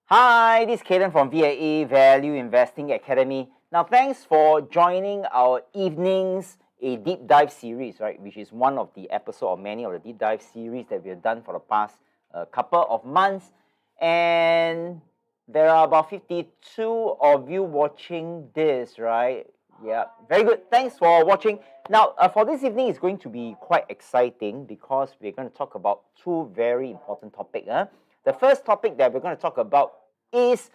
Hi, this is Kaden from VIA Value Investing Academy. Now, thanks for joining our evenings, a deep dive series, right? Which is one of the episodes of many of the deep dive series that we have done for the past couple of months. And there are about 52 of you watching this, right? Yeah, very good. Thanks for watching. Now, for this evening, it's going to be quite exciting because we're going to talk about two very important topics. The first topic that we're going to talk about is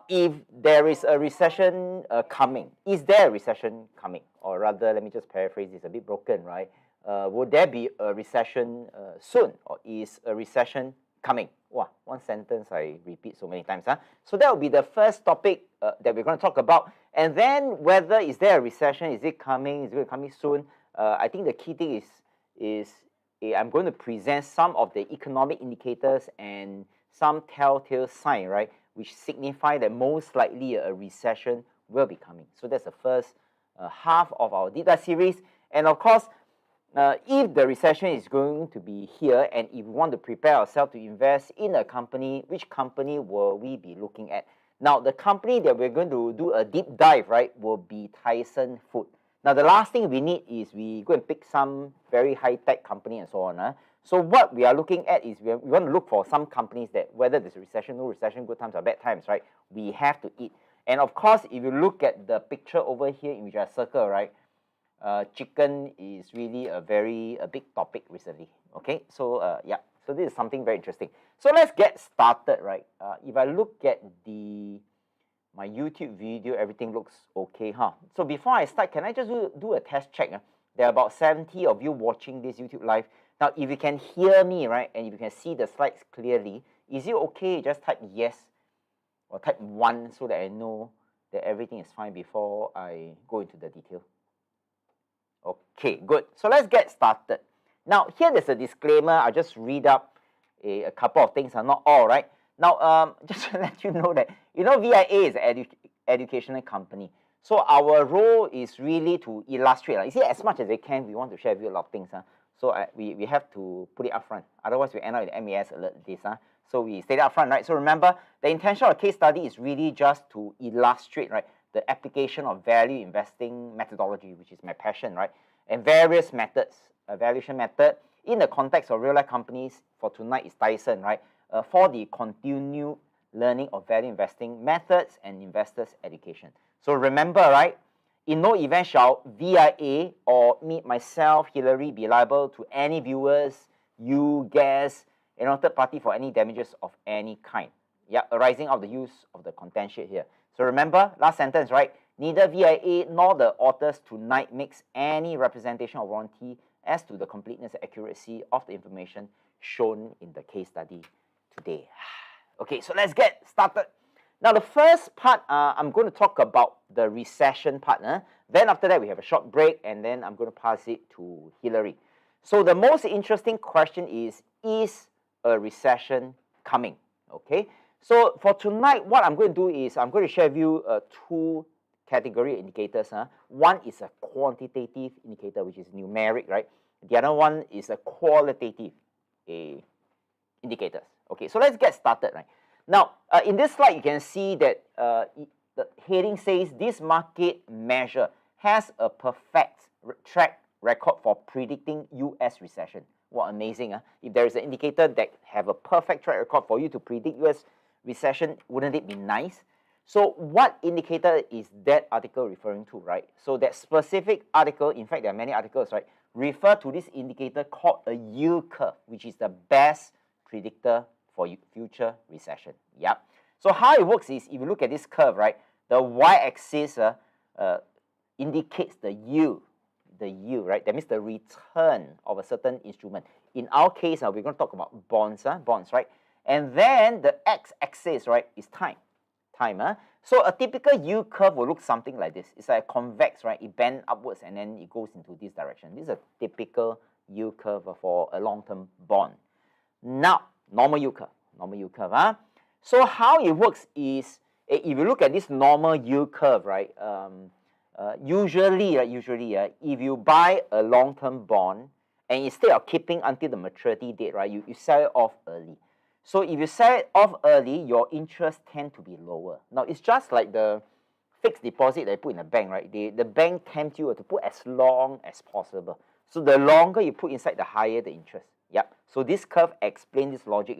if there is a recession coming. Is there a recession coming? Or rather, let me just paraphrase, it's a bit broken, right? Would there be a recession soon? Or is a recession coming? Wow, one sentence I repeat so many times. So that will be the first topic that we're going to talk about. And then whether is there a recession, is it coming, is it coming soon? I think the key thing is I'm going to present some of the economic indicators and some telltale sign, right, which signify that most likely a recession will be coming. So that's the first half of our deep dive series. And of course, if the recession is going to be here and if we want to prepare ourselves to invest in a company, which company will we be looking at? Now, the company that we're going to do a deep dive, right, will be Tyson Food. Now, the last thing we need is we go and pick some very high-tech company and so on. So what we are looking at is we want to look for some companies that whether there's a recession, no recession, good times or bad times, right, we have to eat. And of course, if you look at the picture over here in which I circle, right, chicken is really a big topic recently. Okay, so yeah, so this is something very interesting. So let's get started, right? If I look at my YouTube video, everything looks okay, huh? So before I start, can I just do a test check? There are about 70 of you watching this YouTube live. Now, if you can hear me, right, and if you can see the slides clearly, is it okay? Just type yes or type 1 so that I know that everything is fine before I go into the detail. Okay, good. So let's get started. Now, here there's a disclaimer. I'll just read up a couple of things, not all, right? Now, just to let you know that, VIA is an educational company. So our role is really to illustrate. You see, as much as they can, we want to share with you a lot of things. So we have to put it up front. Otherwise, we end up with MAS alert this. So we state it up front, right? So remember, the intention of a case study is really just to illustrate, right, the application of value investing methodology, which is my passion, right? And various methods, a valuation method in the context of real-life companies. For tonight is Tyson, right? For the continued learning of value investing methods and investors' education. So remember, right? In no event shall VIA or me, myself, Hillary, be liable to any viewers, you, guests, third party for any damages of any kind. Yeah, arising out of the use of the content sheet here. So remember, last sentence, right? Neither VIA nor the authors tonight makes any representation or warranty as to the completeness and accuracy of the information shown in the case study today. Okay, so let's get started. Now, the first part, I'm going to talk about the recession part. Then after that, we have a short break, and then I'm going to pass it to Hillary. So the most interesting question is a recession coming? Okay, so for tonight, what I'm going to do is I'm going to share with you two category indicators. One is a quantitative indicator, which is numeric, right? The other one is a qualitative indicators. Okay, so let's get started, right? Now, in this slide, you can see that the heading says this market measure has a perfect track record for predicting US recession. What amazing, If there is an indicator that have a perfect track record for you to predict US recession, wouldn't it be nice? So what indicator is that article referring to, right? So that specific article, in fact, there are many articles, right, refer to this indicator called a yield curve, which is the best predictor for future recession. Yep. So how it works is, if you look at this curve, right, the y-axis indicates the yield, right? That means the return of a certain instrument. In our case, we're going to talk about bonds, right? And then the x-axis, right, is time. So a typical yield curve will look something like this. It's like a convex, right? It bends upwards and then it goes into this direction. This is a typical yield curve for a long-term bond. Now, normal yield curve. So how it works is, if you look at this normal yield curve, right? Usually, if you buy a long-term bond and instead of keeping until the maturity date, right, you sell it off early. So if you sell it off early, your interest tend to be lower. Now, it's just like the fixed deposit that you put in the bank, right? The bank tempts you to put as long as possible. So the longer you put inside, the higher the interest. Yep. So this curve explains this logic.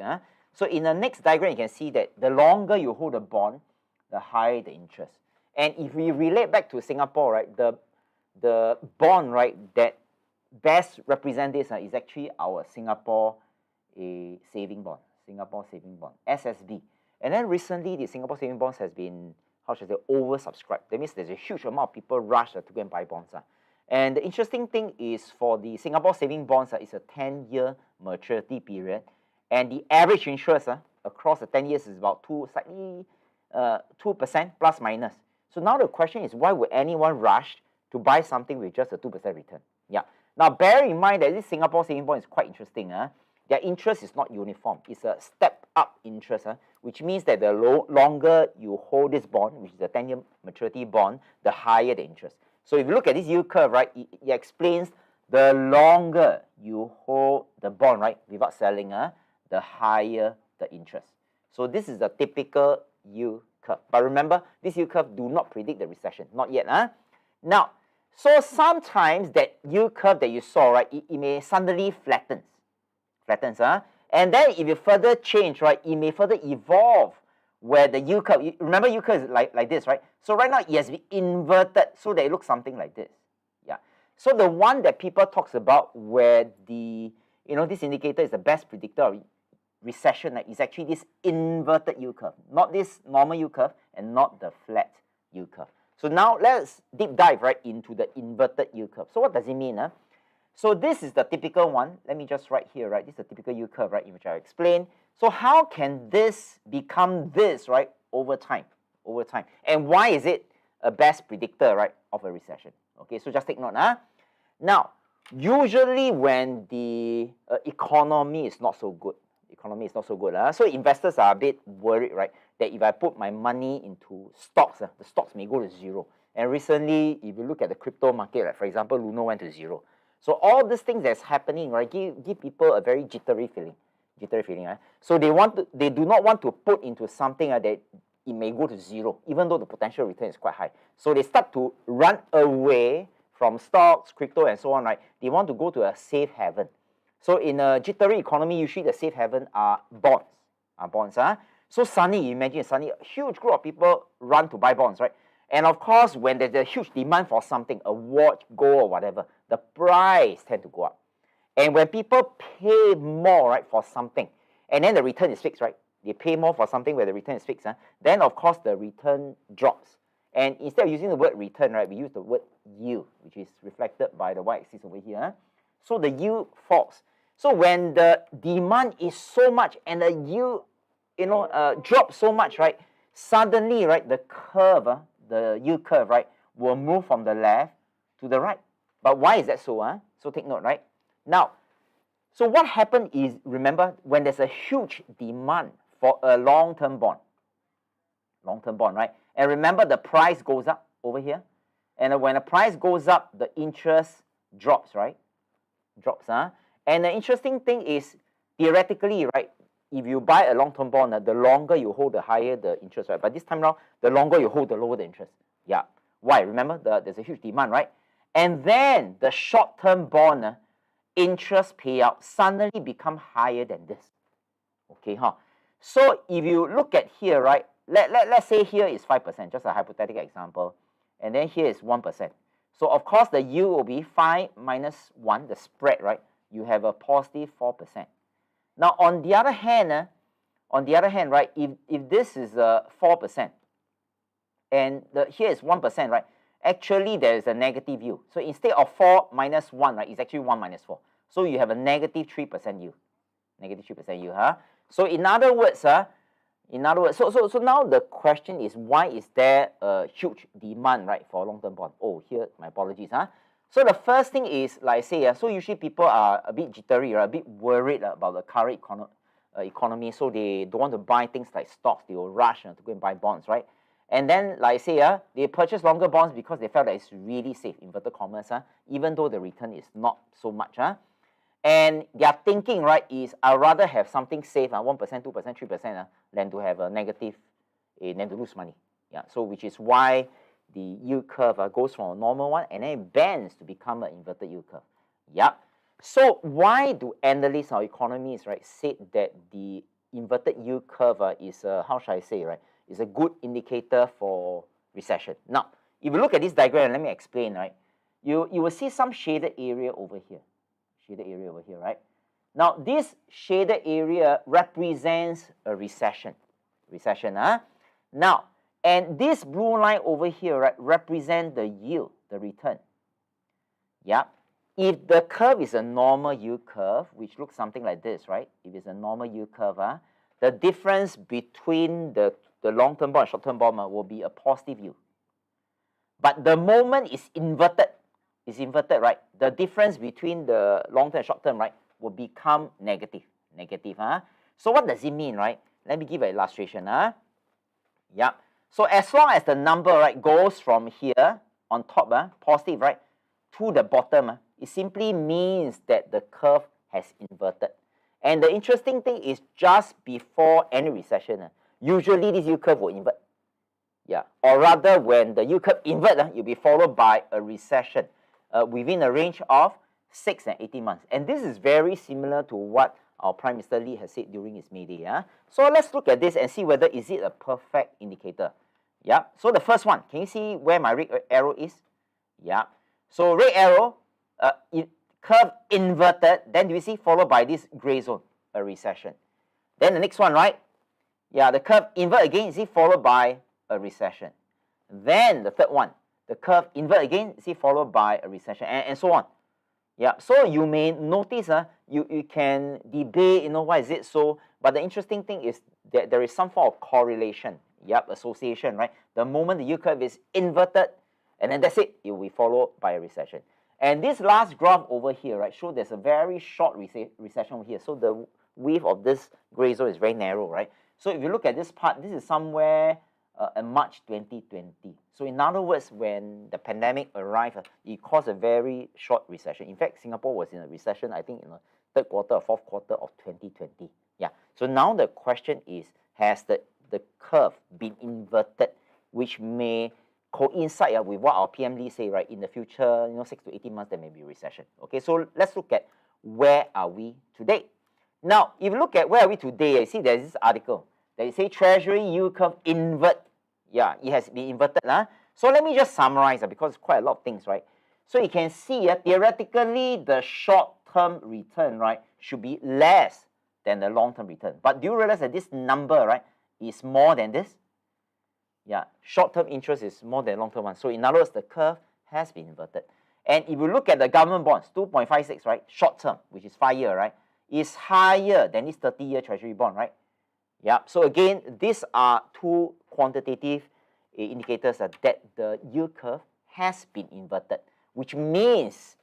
So in the next diagram, you can see that the longer you hold a bond, the higher the interest. And if we relate back to Singapore, right, the bond, right, that best represents this is actually our Singapore saving bond, SSB. And then recently, the Singapore saving bonds has been, how should I say, oversubscribed. That means there's a huge amount of people rush to go and buy bonds. And the interesting thing is for the Singapore saving bonds, it's a 10-year maturity period. And the average interest across the 10 years is about 2% plus minus. So now the question is, why would anyone rush to buy something with just a 2% return? Yeah. Now bear in mind that this Singapore saving bond is quite interesting. Their interest is not uniform. It's a step up interest, which means that the longer you hold this bond, which is a 10-year maturity bond, the higher the interest. So if you look at this yield curve, right, it explains the longer you hold the bond, right, without selling, the higher the interest. So this is the typical yield curve. But remember, this yield curve do not predict the recession, not yet. Now, so sometimes that yield curve that you saw, right, it may suddenly flattens. And then if you further change, right, it may further evolve where the yield curve, remember yield curve is like this, right? So right now it has been inverted so that it looks something like this. Yeah. So the one that people talks about where the, this indicator is the best predictor of recession is actually this inverted yield curve, not this normal yield curve and not the flat yield curve. So now let's deep dive right into the inverted yield curve. So what does it mean? So this is the typical one. Let me just write here, right? This is the typical yield curve, right, in which I explain. So how can this become this, right, over time? And why is it a best predictor, right, of a recession? Okay, so just take note. Now, usually when the economy is not so good, so investors are a bit worried, right, that if I put my money into stocks, the stocks may go to zero. And recently, if you look at the crypto market, like for example, Luno went to zero. So all these things that's happening, right, give people a very jittery feeling. So they do not want to put into something that it may go to zero, even though the potential return is quite high. So they start to run away from stocks, crypto, and so on, right? They want to go to a safe haven. So in a jittery economy, usually the safe haven are bonds. So suddenly, imagine a huge group of people run to buy bonds, right? And of course, when there's a huge demand for something, a watch, gold, or whatever, the price tend to go up. And when people pay more, right, for something, and then the return is fixed, right? They pay more for something where the return is fixed, then of course the return drops. And instead of using the word return, right, we use the word yield, which is reflected by the y-axis over here. So the yield falls. So when the demand is so much and the yield, drops so much, right, suddenly, right, the curve, the yield curve, right, will move from the left to the right. But why is that so? So take note, right? Now, so what happened is, remember, when there's a huge demand for a long-term bond, right? And remember, the price goes up over here. And when the price goes up, the interest drops, right? And the interesting thing is, theoretically, right, if you buy a long-term bond, the longer you hold, the higher the interest, right? But this time around, the longer you hold, the lower the interest. Yeah. Why? Remember, there's a huge demand, right? And then the short-term bond interest payout suddenly become higher than this. Okay, So if you look at here, right, let's say here is 5%, just a hypothetical example, and then here is 1%. So of course the yield will be 5 minus 1, the spread, right? You have a positive 4%. Now on the other hand, right, if this is 4% and here is 1%, right? Actually there is a negative yield. So instead of 4 minus 1, right, it's actually 1 minus 4. So you have a negative 3% yield. So in other words, so now the question is, why is there a huge demand, right, for long-term bond? Oh, here, my apologies. So the first thing is, like I say, so usually people are a bit jittery, right, a bit worried about the current economy, so they don't want to buy things like stocks. They will rush to go and buy bonds, right? And then, like I say, they purchase longer bonds because they felt that it's really safe, inverted commas, even though the return is not so much. And their thinking, right, is I'd rather have something safe, 1%, 2%, 3%, than to have a negative, than to lose money. Yeah, so which is why the yield curve goes from a normal one and then it bends to become an inverted yield curve. Yeah. So why do analysts or economists, right, say that the inverted yield curve is how shall I say, right, is a good indicator for recession? Now, if you look at this diagram, let me explain, right? You will see some shaded area over here. Shaded area over here, right? Now, this shaded area represents a recession. Recession, Now, and this blue line over here, right, represent the yield, the return. Yeah. If the curve is a normal yield curve, which looks something like this, right? If it's a normal yield curve, the difference between the long-term bond and short-term bond will be a positive yield. But the moment it's inverted, right? The difference between the long-term and short-term, right, will become negative. Negative, So what does it mean, right? Let me give an illustration, Yeah. So as long as the number, right, goes from here on top, positive, right, to the bottom, it simply means that the curve has inverted. And the interesting thing is just before any recession, usually this yield curve will invert. Yeah, or rather when the yield curve invert, you'll be followed by a recession within a range of 6 and 18 months. And this is very similar to what our Prime Minister Lee has said during his May Day. So let's look at this and see whether is it a perfect indicator. Yeah, so the first one, can you see where my red arrow is? Yeah, so red arrow, curve inverted, then do you see followed by this gray zone, a recession. Then the next one, right? Yeah, the curve invert again, you see, followed by a recession. Then the third one, the curve invert again, you see, followed by a recession, and so on. Yeah, so you may notice, you can debate, why is it so, but the interesting thing is that there is some form of correlation, association, right? The moment the yield curve is inverted, and then that's it, it will be followed by a recession. And this last graph over here, right, shows there's a very short recession over here. So the width of this gray zone is very narrow, right? So if you look at this part, this is somewhere in March 2020. So in other words, when the pandemic arrived, it caused a very short recession. In fact, Singapore was in a recession, I think, in the third quarter or fourth quarter of 2020. Yeah. So now the question is, has the curve been inverted, which may coincide with what our PM Lee say, right? In the future, 6 to 18 months, there may be a recession. Okay, so let's look at where are we today. Now, if you look at where are we today, you see there's this article that it says Treasury yield curve invert. Yeah, it has been inverted. So let me just summarize because it's quite a lot of things, right? So you can see theoretically the short-term return, right, should be less than the long-term return. But do you realize that this number, right, is more than this? Yeah, short-term interest is more than long-term one. So in other words, the curve has been inverted. And if you look at the government bonds, 2.56, right, short-term, which is 5-year, right, is higher than this 30-year Treasury bond, right? Yeah. So again, these are two quantitative indicators that the yield curve has been inverted, which means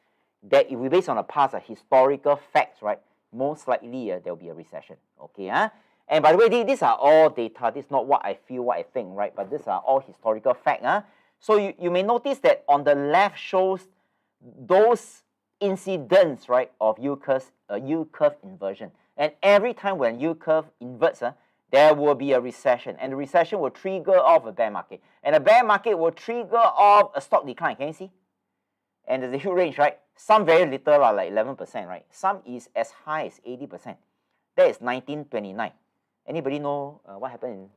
that if we base on the past historical facts, right, most likely there will be a recession. Okay, And by the way, these are all data. This is not what I feel, what I think, right? But these are all historical facts. So you may notice that on the left shows those incidents, right, of yield curve inversion. And every time when yield curve inverts, there will be a recession. And the recession will trigger off a bear market. And the bear market will trigger off a stock decline. Can you see? And there's a huge range, right? Some very little, like 11%, right? Some is as high as 80%. That is 1929. Anybody know what happened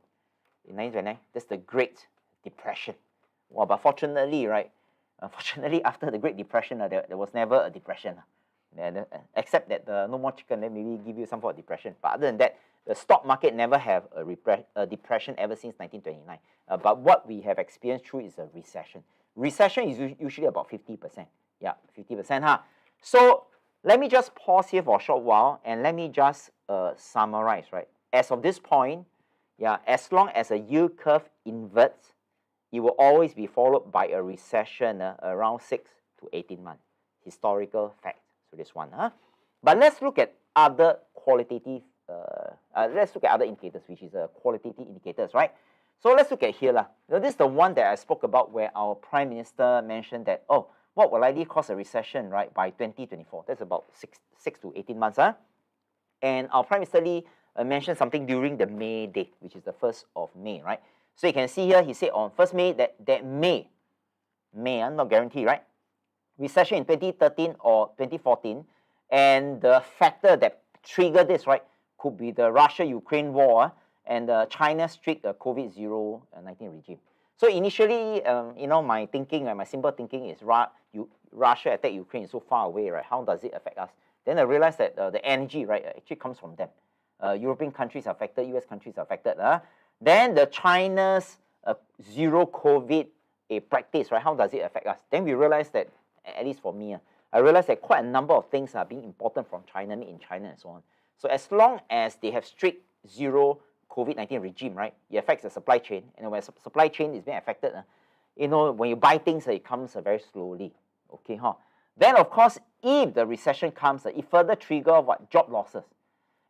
in 1929? That's the Great Depression. Well, but fortunately, right, unfortunately, after the Great Depression, there was never a depression. Except that the no more chicken, then maybe give you some form of depression. But other than that, the stock market never have a depression ever since 1929. But what we have experienced through is a recession. Recession is usually about 50%. Yeah, 50%. So let me just pause here for a short while and let me just summarize, right? As of this point, yeah, as long as a yield curve inverts, it will always be followed by a recession around 6 to 18 months. Historical fact. So this one. But let's look at other qualitative, let's look at other indicators, which is qualitative indicators, right? So let's look at here. Now, this is the one that I spoke about where our Prime Minister mentioned that, oh, what will likely cause a recession, right, by 2024? That's about six to 18 months, huh? And our Prime Minister Lee mentioned something during the May day, which is the 1st of May, right? So you can see here, he said on 1st May that May, not guaranteed, right? Recession in 2013 or 2014, and the factor that triggered this, right, could be the Russia-Ukraine war and China's strict COVID-19 regime. So initially, my thinking, my simple thinking is Russia attacked Ukraine is so far away, right? How does it affect us? Then I realized that the energy, right, actually comes from them. European countries are affected, US countries are affected. Then the China's zero COVID practice, right? How does it affect us? Then we realized that, at least for me, I realized that quite a number of things are being imported from China, made in China and so on. So as long as they have strict zero COVID-19 regime, right, it affects the supply chain. And when the supply chain is being affected, when you buy things, it comes very slowly. Okay, huh? Then, of course, if the recession comes, it further triggers what? Job losses.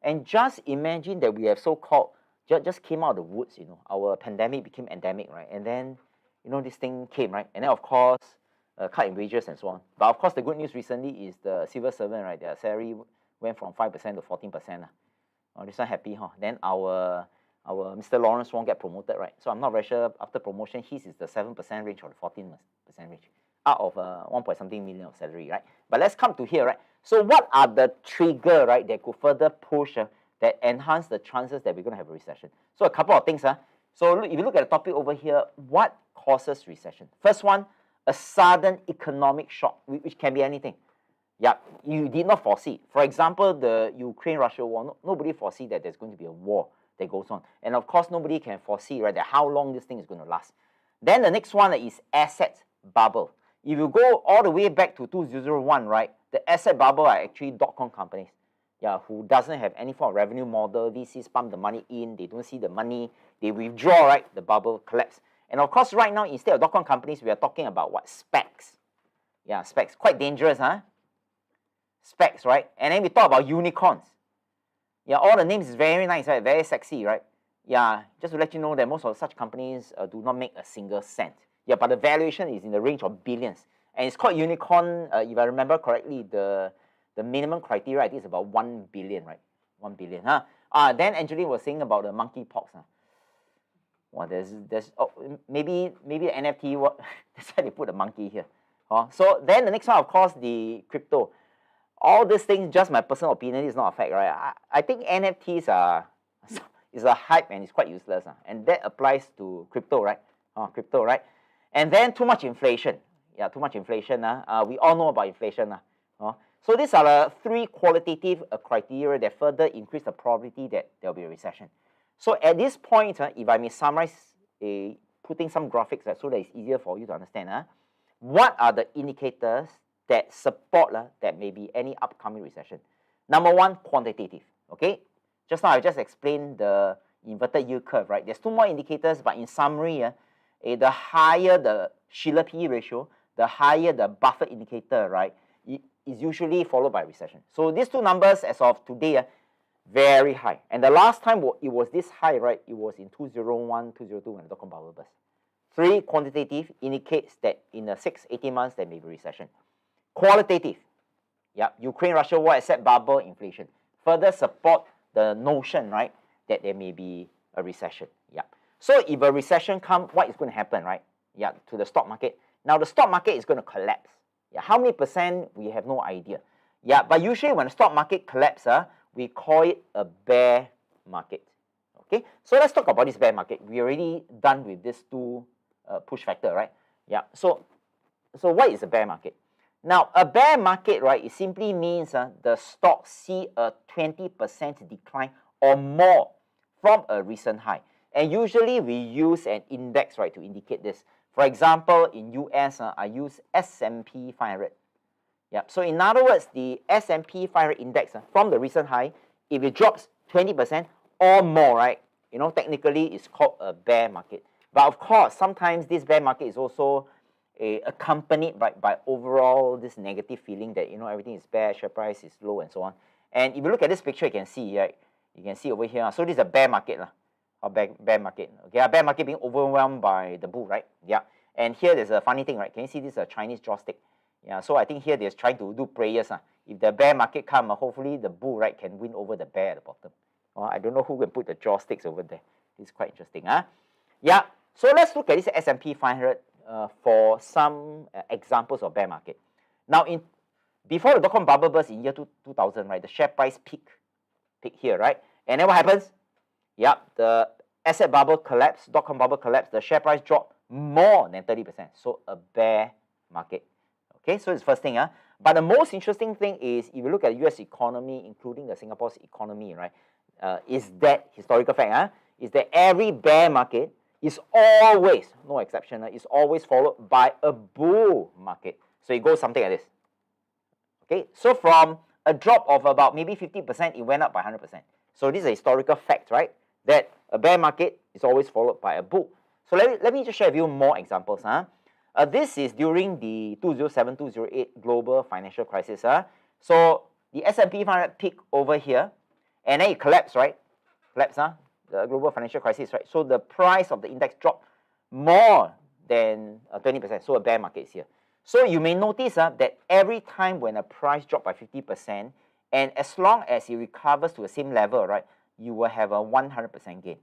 And just imagine that we have so-called, just came out of the woods, our pandemic became endemic, right? And then, this thing came, right? And then, of course, cut in wages and so on. But, of course, the good news recently is the civil servant, right? Their salary went from 5% to 14%. This one happy, huh? Then our Mr. Lawrence Wong get promoted, right? So I'm not very sure after promotion, his is the 7% range or the 14% range out of 1 point something million of salary, right? But let's come to here, right? So what are the trigger, right, that could further push, that enhance the chances that we're going to have a recession? So a couple of things, So if you look at the topic over here, what causes recession? First one, a sudden economic shock, which can be anything. Yeah, you did not foresee. For example, the Ukraine-Russia war, nobody foresee that there's going to be a war that goes on. And of course, nobody can foresee, right, that how long this thing is going to last. Then the next one is asset bubble. If you go all the way back to 2001, right, the asset bubble are actually dot-com companies, who doesn't have any form of revenue model. VCs pump the money in, they don't see the money, they withdraw, right, the bubble collapse. And of course, right now, instead of dot-com companies, we are talking about what? SPACs. Yeah, SPACs, quite dangerous, SPACs, right? And then we talk about unicorns. Yeah, all the names is very nice, right? Very sexy, right? Yeah, just to let you know that most of such companies do not make a single cent. Yeah, but the valuation is in the range of billions. And it's called unicorn, if I remember correctly, the minimum criteria, I think, is about 1 billion, right? 1 billion, then Angeline was saying about the monkeypox. Well, maybe the NFT, that's why they put the monkey here. So then the next one, of course, the crypto. All these things, just my personal opinion, is not a fact, right? I think NFTs is a hype and it's quite useless. And that applies to crypto, right? Crypto, right? And then too much inflation. Yeah, too much inflation. We all know about inflation. So these are the 3 qualitative criteria that further increase the probability that there will be a recession. So at this point, if I may summarize, putting some graphics so that it's easier for you to understand, what are the indicators that support that may be any upcoming recession? Number 1, quantitative. Okay, just now I just explained the inverted yield curve, right? There's 2 more indicators, but in summary, the higher the Shiller PE ratio, the higher the Buffett indicator, right, is usually followed by recession. So these 2 numbers as of today, very high. And the last time it was this high, right, it was in 2001, 2002 when the dot-com bubble burst. 3, quantitative, indicates that in the 6-18 months there may be recession. Qualitative, Ukraine-Russia war, asset bubble, inflation, further support the notion, right, that there may be a recession. So if a recession comes, what is going to happen, right? To the stock market. Now the stock market is going to collapse. How many percent, we have no idea. But usually when the stock market collapses, we call it a bear market. Okay, so let's talk about this bear market. We already done with these 2 push factor, right? So what is a bear market? Now, a bear market, right, it simply means the stock see a 20% decline or more from a recent high. And usually we use an index, right, to indicate this. For example, in US, I use S&P 500. So in other words, the S&P 500 index from the recent high, if it drops 20% or more, right, technically it's called a bear market. But of course, sometimes this bear market is also accompanied by overall this negative feeling that everything is bad, share price is low, and so on. And if you look at this picture, you can see, right? You can see over here. So this is a bear market, a bear market. Okay, a bear market being overwhelmed by the bull, right? And here there's a funny thing, right? Can you see this Chinese joystick? Yeah, so I think here they're trying to do prayers. If the bear market come, hopefully the bull, right, can win over the bear at the bottom. I don't know who can put the jaw sticks over there. It's quite interesting. Yeah, so let's look at this S&P 500 for some examples of bear market. Now, before the dot-com bubble burst in year 2000, right, the share price peak here, right? And then what happens? Yeah, the asset bubble collapsed, dot-com bubble collapsed, the share price dropped more than 30%. So a bear market. Okay, so it's first thing. But the most interesting thing is, if you look at the US economy, including the Singapore's economy, right, is that historical fact, is that every bear market is always, no exception, is always followed by a bull market. So it goes something like this. Okay, so from a drop of about maybe 50%, it went up by 100%. So this is a historical fact, right, that a bear market is always followed by a bull. So let me just share with you more examples. This is during the 2007-2008 global financial crisis. So the S&P 500 peaked over here, and then it collapsed, right? Collapsed, the global financial crisis, right? So the price of the index dropped more than 20%. So a bear market is here. So you may notice that every time when a price drops by 50%, and as long as it recovers to the same level, right, you will have a 100% gain.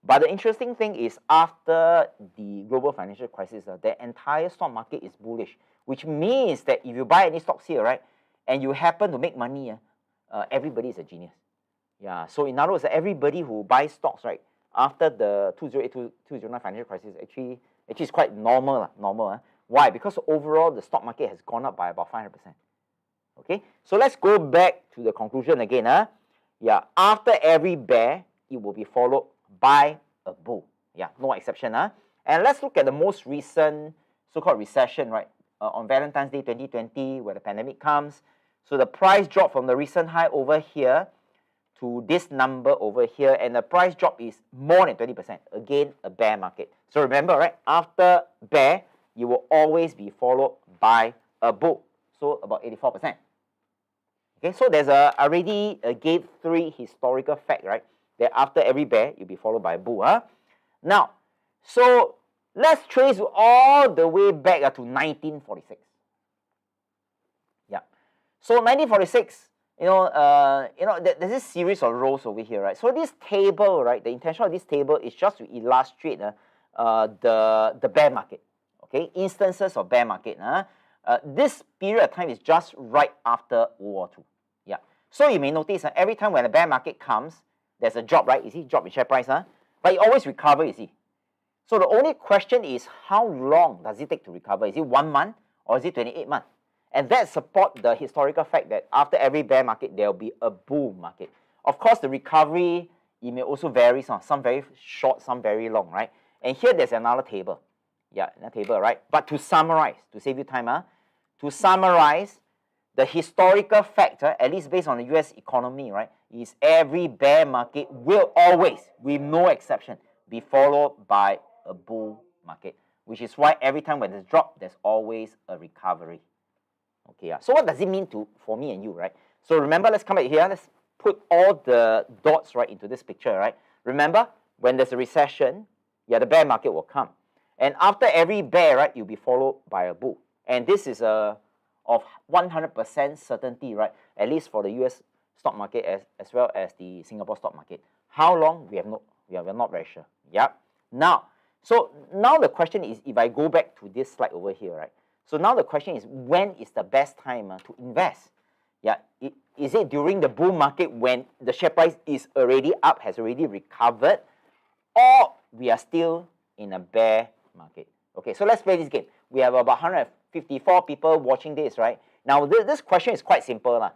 But the interesting thing is, after the global financial crisis, the entire stock market is bullish, which means that if you buy any stocks here, right, and you happen to make money, everybody is a genius. Yeah, so in other words, everybody who buys stocks, right, after the 2008-2009 financial crisis, actually is quite normal. Why? Because overall, the stock market has gone up by about 500%. Okay, so let's go back to the conclusion again. Yeah, after every bear, it will be followed by a bull. Yeah, no exception. And let's look at the most recent so-called recession, right? On Valentine's Day 2020, where the pandemic comes. So the price dropped from the recent high over here to this number over here, and the price drop is more than 20%. Again, a bear market. So remember, right? After bear, you will always be followed by a bull. So about 84%. Okay, so there's already gave 3 historical fact, right? That after every bear, you'll be followed by a bull. Now, so let's trace all the way back to 1946. Yeah. So 1946, there's this series of rows over here, right? So this table, right? The intention of this table is just to illustrate the bear market. Okay, instances of bear market. This period of time is just right after World War II. Yeah. So you may notice every time when a bear market comes, there's a drop, right? You see, drop in share price, but it always recovers, you see. So the only question is, how long does it take to recover? Is it 1 month or is it 28 months? And that supports the historical fact that after every bear market, there will be a bull market. Of course, the recovery, it may also vary, some very short, some very long, right? And here there's another table. Yeah, another table, right? But to summarize, to save you time, to summarize, the historical factor, at least based on the US economy, right, is every bear market will always, with no exception, be followed by a bull market, which is why every time when there's a drop, there's always a recovery. Okay, so what does it mean for me and you, right? So remember, let's come back here. Let's put all the dots right into this picture, right? Remember, when there's a recession, the bear market will come. And after every bear, right, you'll be followed by a bull. And this is of 100% certainty, right? At least for the US stock market as well as the Singapore stock market. How long? We are not very sure. Yeah. Now the question is, if I go back to this slide over here, right? So now the question is, when is the best time to invest? Yeah. Is it during the bull market when the share price is already up, has already recovered, or we are still in a bear market? Okay, so let's play this game. We have about 154 people watching this, right? Now, this question is quite simple.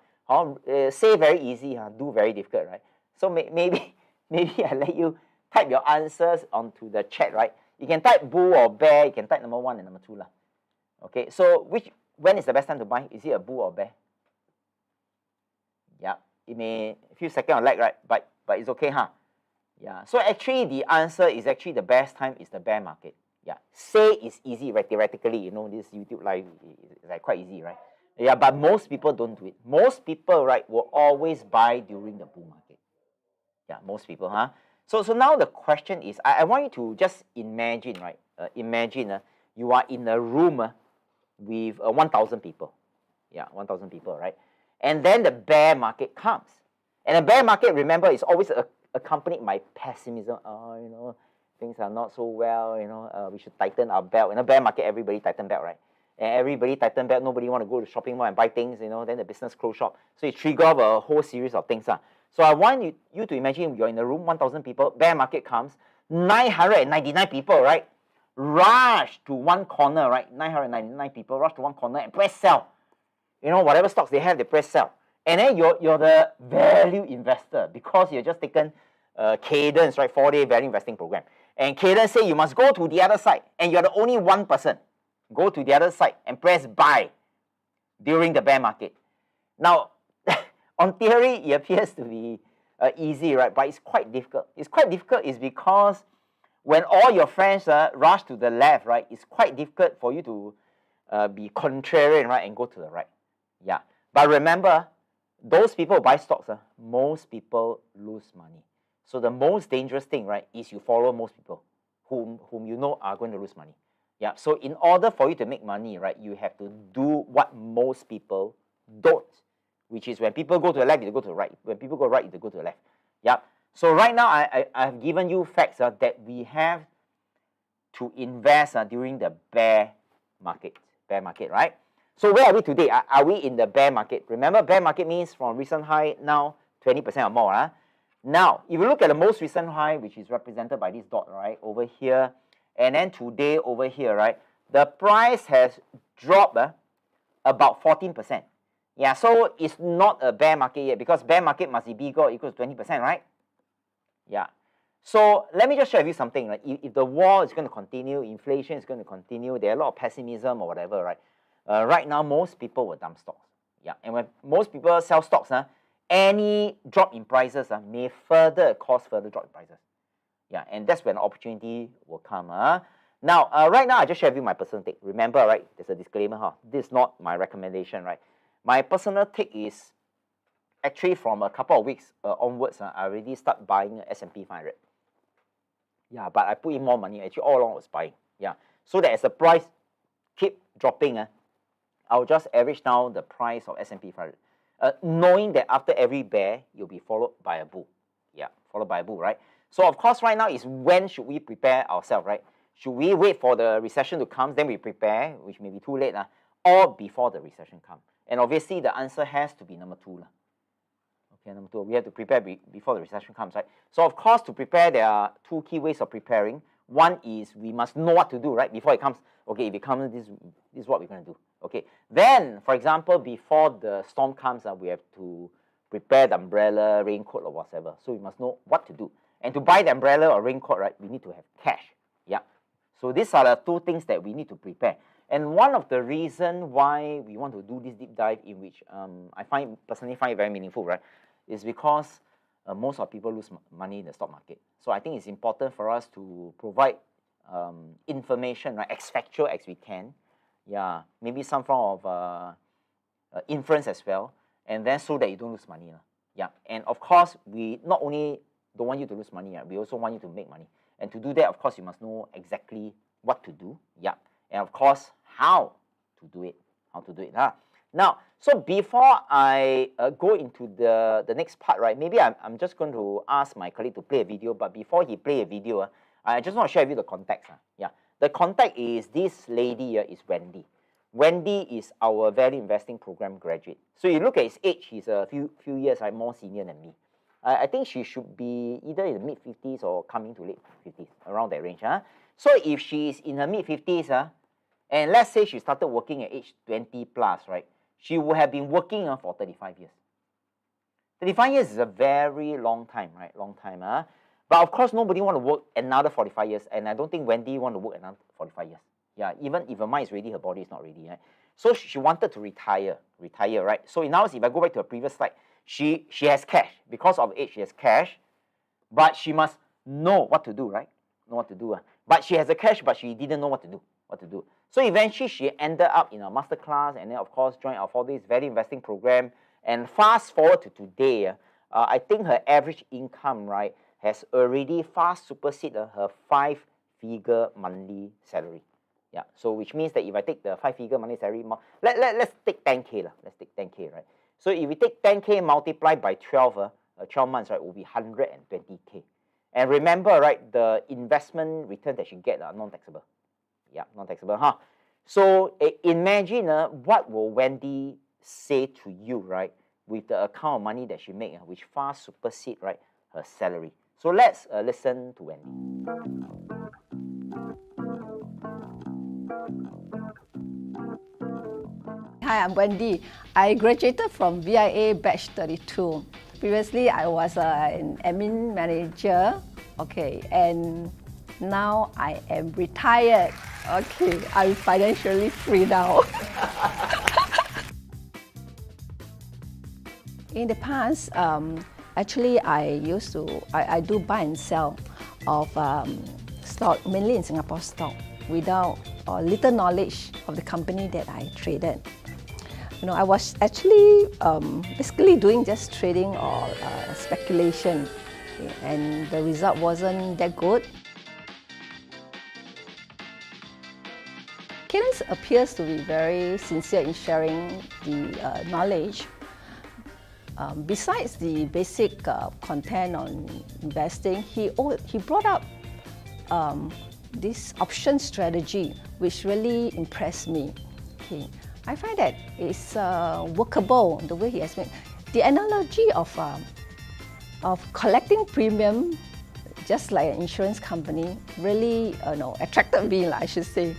Say very easy, do very difficult, right? So maybe I let you type your answers onto the chat, right? You can type bull or bear. You can type number 1 and number 2. Okay, so when is the best time to buy? Is it a bull or bear? Yeah, it may a few seconds on lag, right? But it's okay, Yeah, so actually the answer is actually the best time is the bear market. Yeah, say it's easy, right? Theoretically, this YouTube live is like quite easy, right? Yeah, but most people don't do it. Most people, right, will always buy during the bull market. Yeah, most people, So now the question is, I want you to just imagine, right? Imagine you are in a room with 1,000 people. Yeah, 1,000 people, right? And then the bear market comes. And the bear market, remember, is always accompanied by pessimism. Oh, things are not so well, we should tighten our belt. In a bear market, everybody tighten belt, right? And everybody tighten belt, nobody want to go to shopping mall and buy things, then the business close shop. So it trigger off a whole series of things. So I want you to imagine you're in a room, 1,000 people, bear market comes, 999 people, right? Rush to one corner, right? 999 people rush to one corner and press sell. Whatever stocks they have, they press sell. And then you're the value investor because you've just taken Cadence, right? 4-day value investing program. And Cadence say you must go to the other side, and you're the only one person. Go to the other side and press buy during the bear market. Now, on theory, it appears to be easy, right? But it's quite difficult. It's quite difficult is because when all your friends rush to the left, right, it's quite difficult for you to be contrarian, right, and go to the right. Yeah. But remember, those people who buy stocks, most people lose money. So the most dangerous thing, right, is you follow most people whom you know are going to lose money. Yeah. So in order for you to make money, right, you have to do what most people don't, which is when people go to the left, you go to the right. When people go right, you go to the left. Yeah. So right now, I've given you facts that we have to invest during the bear market. Bear market, right? So where are we today? Are we in the bear market? Remember, bear market means from recent high now 20% or more. Now, if you look at the most recent high, which is represented by this dot, right, over here, and then today over here, right, the price has dropped about 14%. Yeah, so it's not a bear market yet because bear market must be bigger or equal to 20%, right? Yeah. So let me just share with you something. Like if the war is going to continue, inflation is going to continue, there are a lot of pessimism or whatever, right? Right now, most people will dump stocks. Yeah, and when most people sell stocks, any drop in prices may further cause further drop in prices. Yeah, and that's when opportunity will come. Now, right now, I just share with you my personal take. Remember, right, there's a disclaimer. This is not my recommendation, right? My personal take is actually from a couple of weeks onwards, I already start buying S&P 500. Yeah, but I put in more money. Actually, all along I was buying. Yeah, so that as the price keep dropping, I'll just average down the price of S&P 500. Knowing that after every bear, you'll be followed by a bull. Yeah, followed by a bull, right? So, of course, right now is when should we prepare ourselves, right? Should we wait for the recession to come, then we prepare, which may be too late, or before the recession comes? And obviously, the answer has to be number 2. Okay, number 2, we have to prepare before the recession comes, right? So, of course, to prepare, there are 2 key ways of preparing. One is we must know what to do, right? Before it comes, okay, if it comes, this is what we're going to do. Okay, then, for example, before the storm comes, we have to prepare the umbrella, raincoat, or whatever. So we must know what to do. And to buy the umbrella or raincoat, right, we need to have cash. Yeah. So these are the 2 things that we need to prepare. And one of the reasons why we want to do this deep dive, in which I personally find it very meaningful, right, is because most of people lose money in the stock market. So I think it's important for us to provide information, right, as factual as we can. Yeah, maybe some form of inference as well, and then so that you don't lose money. Yeah, and of course, we not only don't want you to lose money, we also want you to make money. And to do that, of course, you must know exactly what to do. Yeah, and of course, how to do it. Now, so before I go into the next part, right, maybe I'm just going to ask my colleague to play a video, but before he play a video, I just want to share with you the context. Yeah. The contact is this lady here is Wendy. Wendy is our value investing program graduate. So you look at his age, he's a few years more senior than me. I think she should be either in the mid-50s or coming to late 50s, around that range. So if she's in her mid-50s, and let's say she started working at age 20 plus, right? She would have been working for 35 years. 35 years is a very long time, right? Long time. But of course, nobody want to work another 45 years, and I don't think Wendy want to work another 45 years. Yeah, even if her mind is ready, her body is not ready. Right? So she wanted to retire, right? So now, if I go back to her previous slide, she has cash. Because of age, she has cash, but she must know what to do, right? Know what to do. But she has the cash, but she didn't know what to do. So eventually, she ended up in a master class, and then, of course, joined our 4 days value investing program. And fast forward to today, I think her average income, right, has already far superseded her 5-figure monthly salary. Yeah, so which means that if I take the 5-figure money salary, let's take 10K lah. Let's take 10K, right? So if we take 10K multiplied by 12, 12 months, right, will be 120K. And remember, right, the investment return that you get are non-taxable. Yeah, non-taxable, huh? So imagine what will Wendy say to you, right, with the account of money that she makes, which far supersede, right, her salary. So let's listen to Wendy. Hi, I'm Wendy. I graduated from VIA batch 32. Previously, I was an admin manager, okay, and now I am retired. Okay, I'm financially free now. In the past, actually, I do buy and sell of stock, mainly in Singapore stock, without or little knowledge of the company that I traded. You know, I was actually basically doing just trading or speculation, and the result wasn't that good. Cadence appears to be very sincere in sharing the knowledge. Besides the basic content on investing, he brought up this option strategy, which really impressed me. Okay. I find that it's workable the way he has made. The analogy of collecting premium, just like an insurance company, really attracted me, I should say.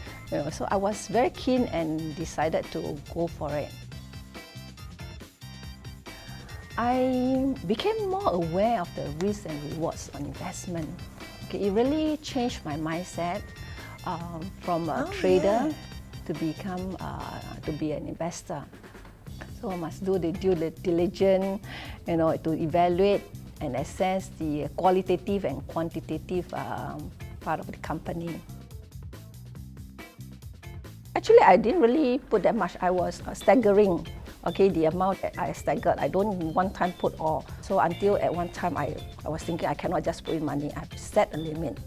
So I was very keen and decided to go for it. I became more aware of the risks and rewards on investment. Okay, it really changed my mindset from a trader to become to be an investor. So I must do the due diligence, to evaluate and assess the qualitative and quantitative part of the company. Actually, I didn't really put that much. I was staggering. Okay, the amount that I staggered, I don't one time put all. So until at one time I was thinking I cannot just put in money, I have to set a limit.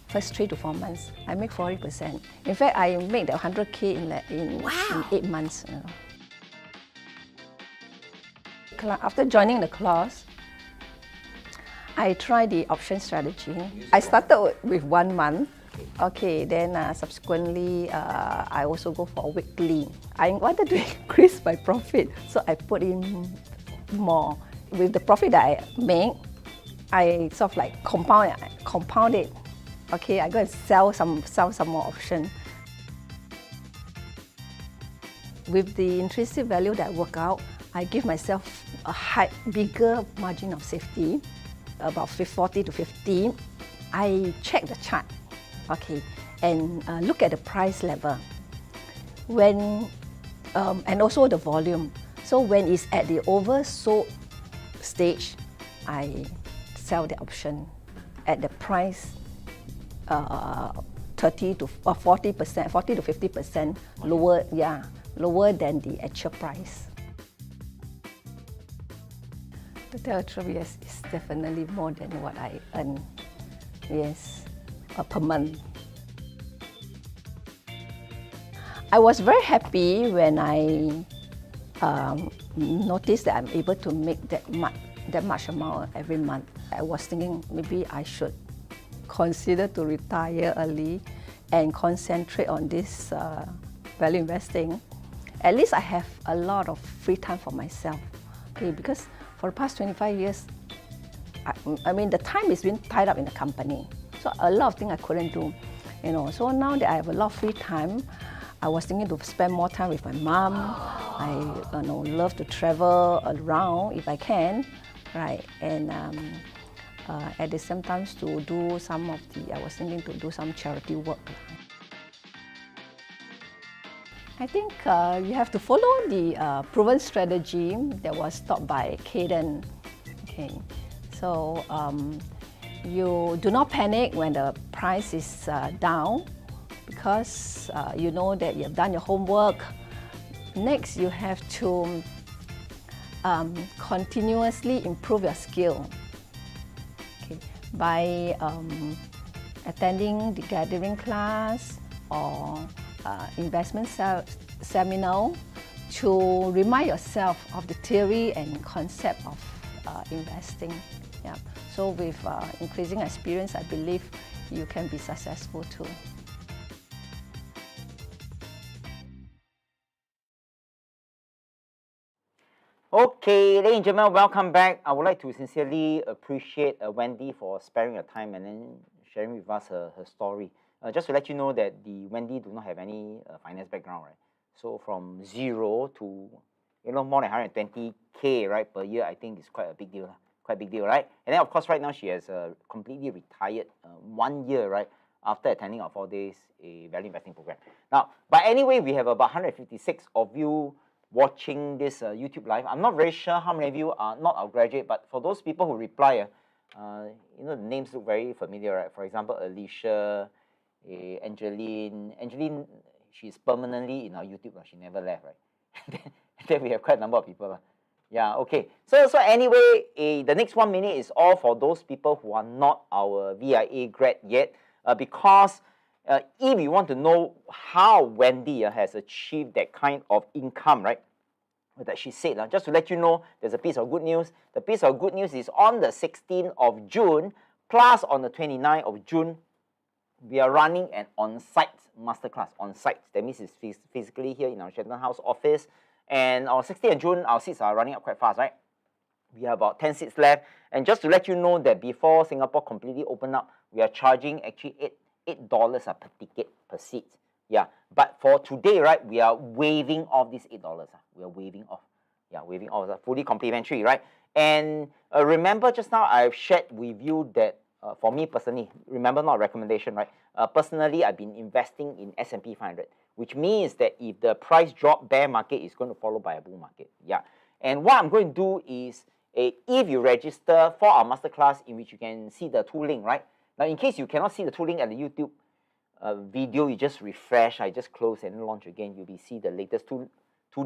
First 3 to 4 months, I make 40%. In fact, I made the 100K in 8 months. After joining the class, I tried the option strategy. I started with 1 month. Okay, then subsequently, I also go for weekly. I wanted to increase my profit, so I put in more. With the profit that I make, I sort of like compound it. Okay, I go and sell some more option. With the intrinsic value that I work out, I give myself a bigger margin of safety, about 40 to 50. I check the chart, okay, and look at the price level. When and also the volume. So when it's at the oversold stage, I sell the option at the price 30 to 40%, 40 to 50% lower, lower than the actual price. To tell the truth, yes, it's definitely more than what I earn, yes, per month. I was very happy when I noticed that I'm able to make that much amount every month. I was thinking maybe I should consider to retire early and concentrate on this value investing. At least I have a lot of free time for myself. Okay, because for the past 25 years, I mean the time is been tied up in the company. So a lot of things I couldn't do. So now that I have a lot of free time, I was thinking to spend more time with my mom. I love to travel around if I can, right? And at the same time to do some of I was thinking to do some charity work. I think you have to follow the proven strategy that was taught by Cadence. Okay, so you do not panic when the price is down, because you know that you have done your homework. Next, you have to continuously improve your skill. Okay, by attending the gathering class or investment seminar to remind yourself of the theory and concept of investing. Yeah. So with increasing experience, I believe you can be successful too. Okay, ladies and gentlemen, welcome back. I would like to sincerely appreciate Wendy for sparing her time and then sharing with us her story. Just to let you know that the Wendy do not have any finance background, right? So from zero to more than 120K, right, per year, I think is quite a big deal, right? And then of course right now she has completely retired 1 year, right, after attending our 4 days value investing program. Now, but anyway, we have about 156 of you watching this YouTube live. I'm not very sure how many of you are not our graduate, but for those people who reply, the names look very familiar, right? For example, Alicia, Angeline, she's permanently in our YouTube, she never left, right? Then we have quite a number of people. Yeah, okay. So anyway, the next 1 minute is all for those people who are not our VIA grad yet, because if you want to know how Wendy has achieved that kind of income, right, that she said, just to let you know, there's a piece of good news. The piece of good news is on the 16th of June, plus on the 29th of June, we are running an on-site masterclass. On-site, that means it's physically here in our Shenton House office. And on 16th of June, our seats are running up quite fast, right? We have about 10 seats left. And just to let you know that before Singapore completely opened up, we are charging actually $8 per ticket per seat. Yeah, but for today, right, we are waiving off this $8. We are waiving off. Yeah, waiving off, fully complimentary, right? And remember just now I've shared with you that for me personally, remember not a recommendation, right? Personally, I've been investing in S&P 500, which means that if the price drop, bear market is going to follow by a bull market. Yeah, and what I'm going to do is, if you register for our masterclass in which you can see the tooling, right? Now, in case you cannot see the tooling at the YouTube video, you just refresh, I just close and launch again. You'll be see the latest two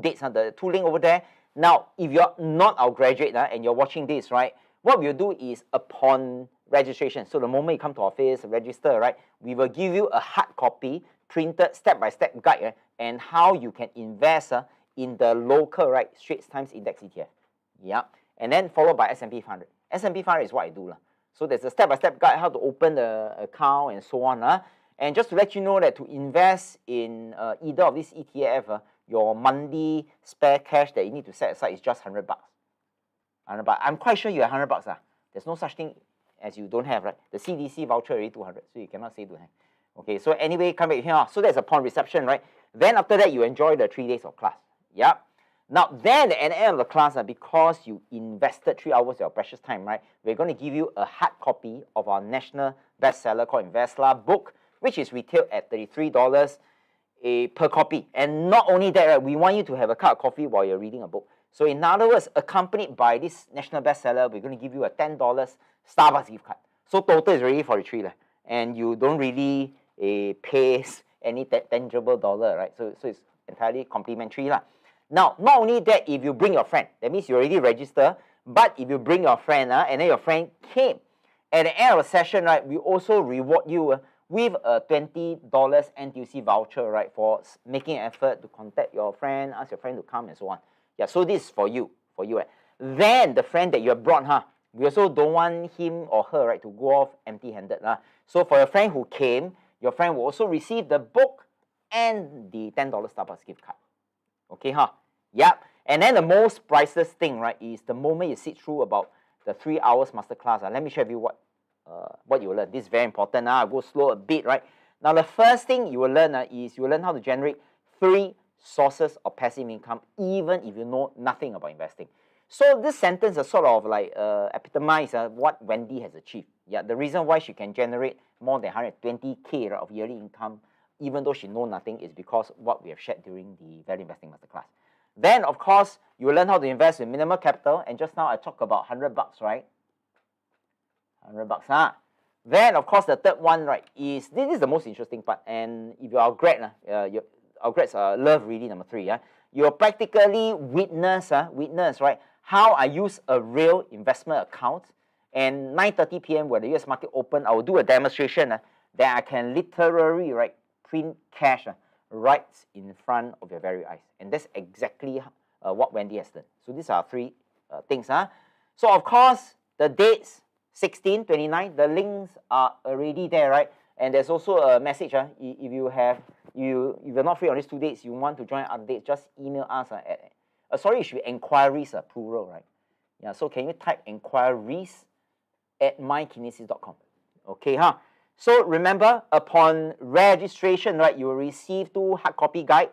dates, the tooling over there. Now, if you're not our graduate and you're watching this, right, what we'll do is upon registration, so the moment you come to office, register, right, we will give you a hard copy, printed step-by-step guide and how you can invest in the local, right, Straits Times Index ETF. Yeah, and then followed by S&P 500. S&P 500 is what I do. So there's a step-by-step guide how to open the account and so on. And just to let you know that to invest in either of these ETF, your monthly spare cash that you need to set aside is just $100. $100. I'm quite sure you have $100. There's no such thing as you don't have, right? The CDC voucher already 200, so you cannot say don't have. Okay, so anyway, come back here. So that's upon reception, right? Then after that, you enjoy the 3 days of class. Yeah. Now, then at the end of the class, because you invested 3 hours of your precious time, right? We're going to give you a hard copy of our national bestseller called Investla book, which is retailed at $33 per copy. And not only that, right, we want you to have a cup of coffee while you're reading a book. So in other words, accompanied by this national bestseller, we're going to give you a $10 Starbucks gift card. So total is already 43, and you don't really pay any tangible dollar, right? So it's entirely complimentary. Now, not only that, if you bring your friend, that means you already register, but if you bring your friend and then your friend came, at the end of the session, right, we also reward you with a $20 NTUC voucher, right, for making an effort to contact your friend, ask your friend to come and so on. Yeah, so this is for you. Then the friend that you have brought, we also don't want him or her, right, to go off empty-handed. So for your friend who came, your friend will also receive the book and the $10 Starbucks gift card. Okay, Yep. And then the most priceless thing, right, is the moment you sit through about the 3 hours masterclass. Let me share with you what you will learn. This is very important. I'll go slow a bit, right? Now, the first thing you will learn is you will learn how to generate 3 sources of passive income, even if you know nothing about investing. So this sentence is sort of like epitomize what Wendy has achieved. Yeah, the reason why she can generate more than 120K of yearly income, even though she knows nothing, is because what we have shared during the value investing masterclass. Then, of course, you will learn how to invest with minimal capital. And just now I talked about $100, right? $100, Then, of course, the third one, right, is this is the most interesting part. And if you are a grad, our grads love really number 3. You'll practically witness, right, how I use a real investment account. And 9:30 p.m. when the US market open, I will do a demonstration that I can literally, right, print cash right in front of your very eyes. And that's exactly what Wendy has done. So these are three things. So of course, the dates, 16, 29, the links are already there, right? And there's also a message. If you're not free on these 2 dates, you want to join other dates, just email us sorry, it should be enquiries, plural, right? Yeah, so can you type enquiries at mykinesis.com? Okay, So remember, upon registration, right, you will receive 2 hard copy guide.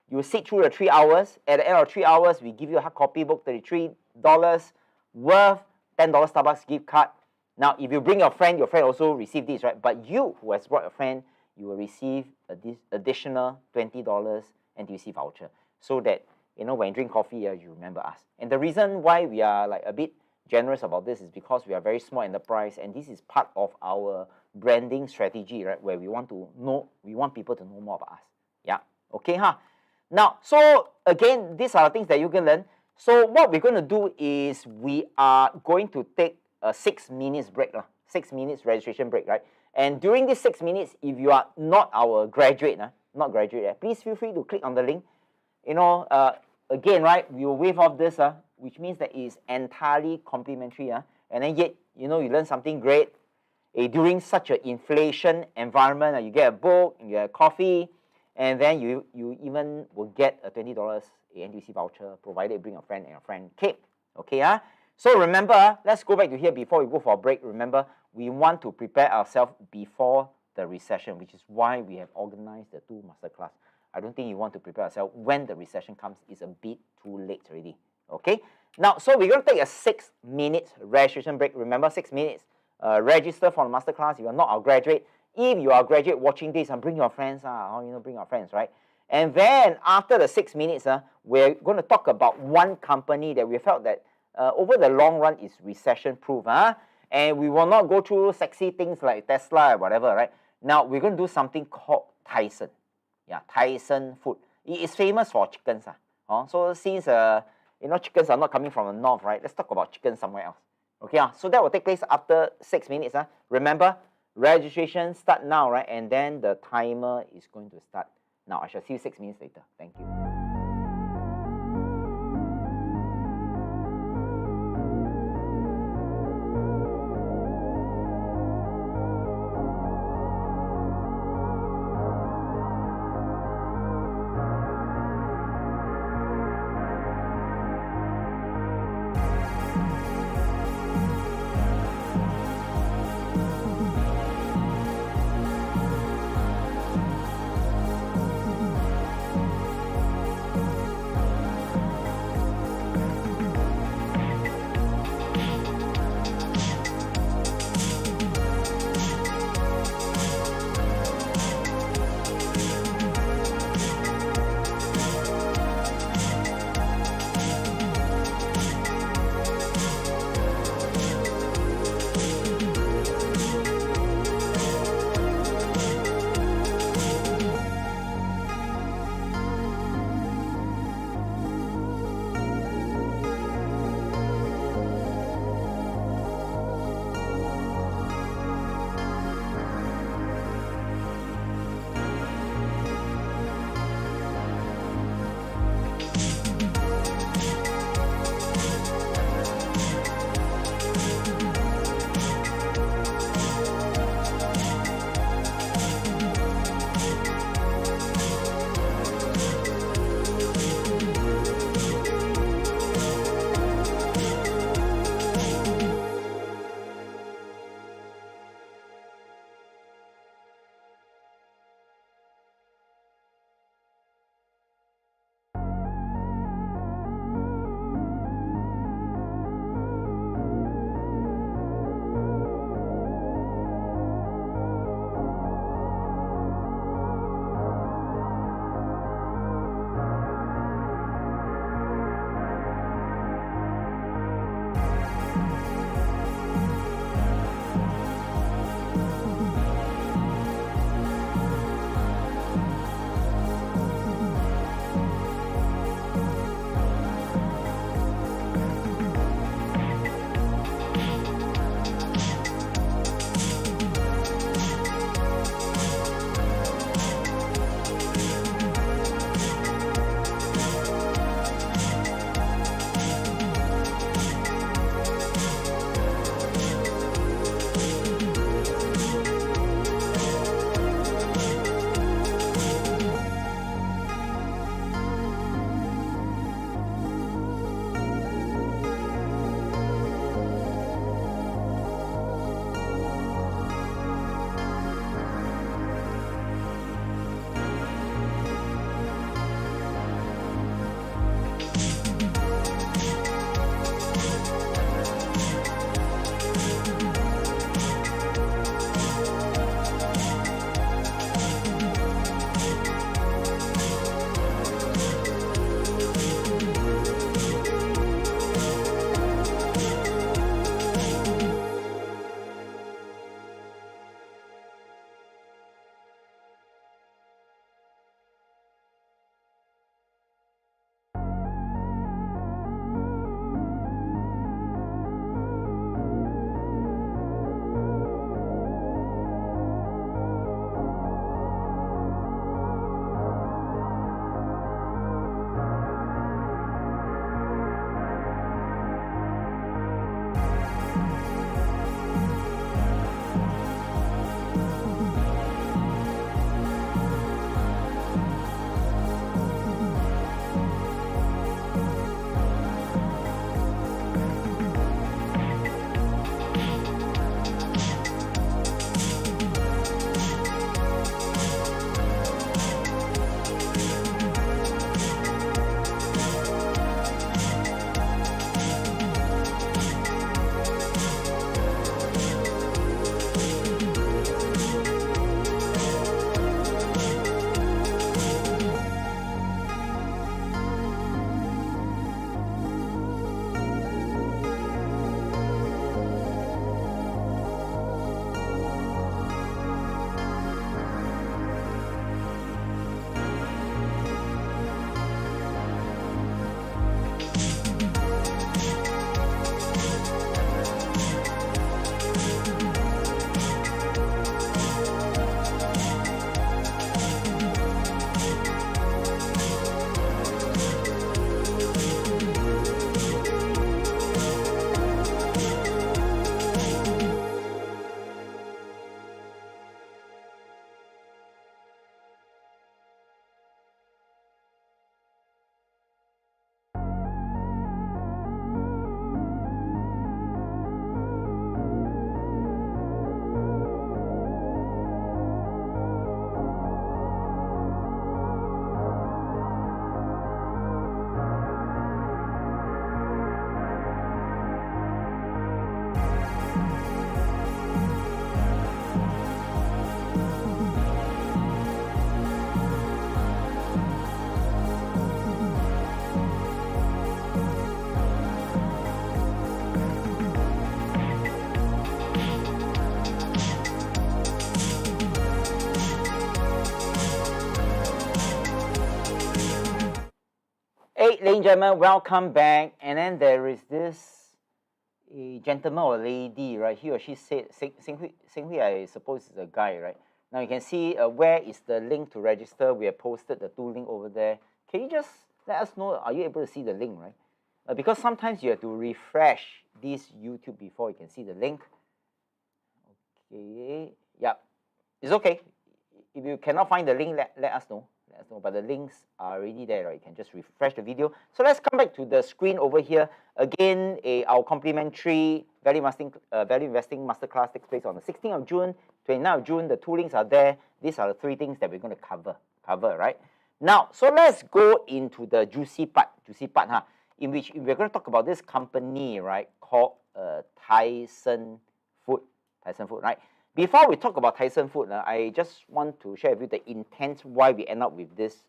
You will sit through the 3 hours. At the end of 3 hours, we give you a hard copy book, $33, worth $10 Starbucks gift card. Now, if you bring your friend also receive this, right? But you, who has brought a friend, you will receive this additional $20 NTUC voucher, so that, when you drink coffee, you remember us. And the reason why we are like a bit generous about this is because we are very small enterprise, and this is part of our branding strategy, right? Where we want people to know more about us. Yeah, okay, Now, so again, these are the things that you can learn. So what we're going to do is we are going to take a 6 minutes break, 6 minutes registration break, right? And during this 6 minutes, if you are not our graduate, please feel free to click on the link. Again, right, we will waive off this, which means that it is entirely complimentary, and then yet, you learn something great. During such an inflation environment, you get a book, you get a coffee, and then you even will get a $20 NTUC voucher, provided you bring a friend and your friend came. Okay, So remember, let's go back to here before we go for a break. Remember, we want to prepare ourselves before the recession, which is why we have organized the 2 masterclass. I don't think you want to prepare yourself when the recession comes. It's a bit too late already. Okay? Now, so we're going to take a 6 minutes registration break. Remember, 6 minutes. Register for the masterclass if you're not our graduate. If you are a graduate watching this, bring your friends. Bring your friends, right? And then after the 6 minutes, we're going to talk about one company that we felt that over the long run is recession-proof. And we will not go through sexy things like Tesla or whatever, right? Now, we're going to do something called Tyson. Yeah, Tyson Food. It is famous for chickens. So since, chickens are not coming from the north, right? Let's talk about chickens somewhere else. Okay, so that will take place after 6 minutes. Remember, registration start now, right? And then the timer is going to start now. I shall see you 6 minutes later. Thank you. Okay, ladies and gentlemen, welcome back. And then there is this a gentleman or lady, right? He or she said, Sing Hui, I suppose is a guy, right? Now you can see where is the link to register. We have posted the 2 links over there. Can you just let us know, are you able to see the link, right? Because sometimes you have to refresh this YouTube before you can see the link. Okay, yep, it's okay. If you cannot find the link, let us know. But the links are already there, right? You can just refresh the video. So let's come back to the screen over here. Again, our complimentary value investing masterclass takes place on the 16th of June, 29th of June. The 2 links are there. These are the 3 things that we're going to cover, right? Now, so let's go into the juicy part, huh? In which we're going to talk about this company, right, called Tyson Food, right? Before we talk about Tyson Food, I just want to share with you the intent why we end up with this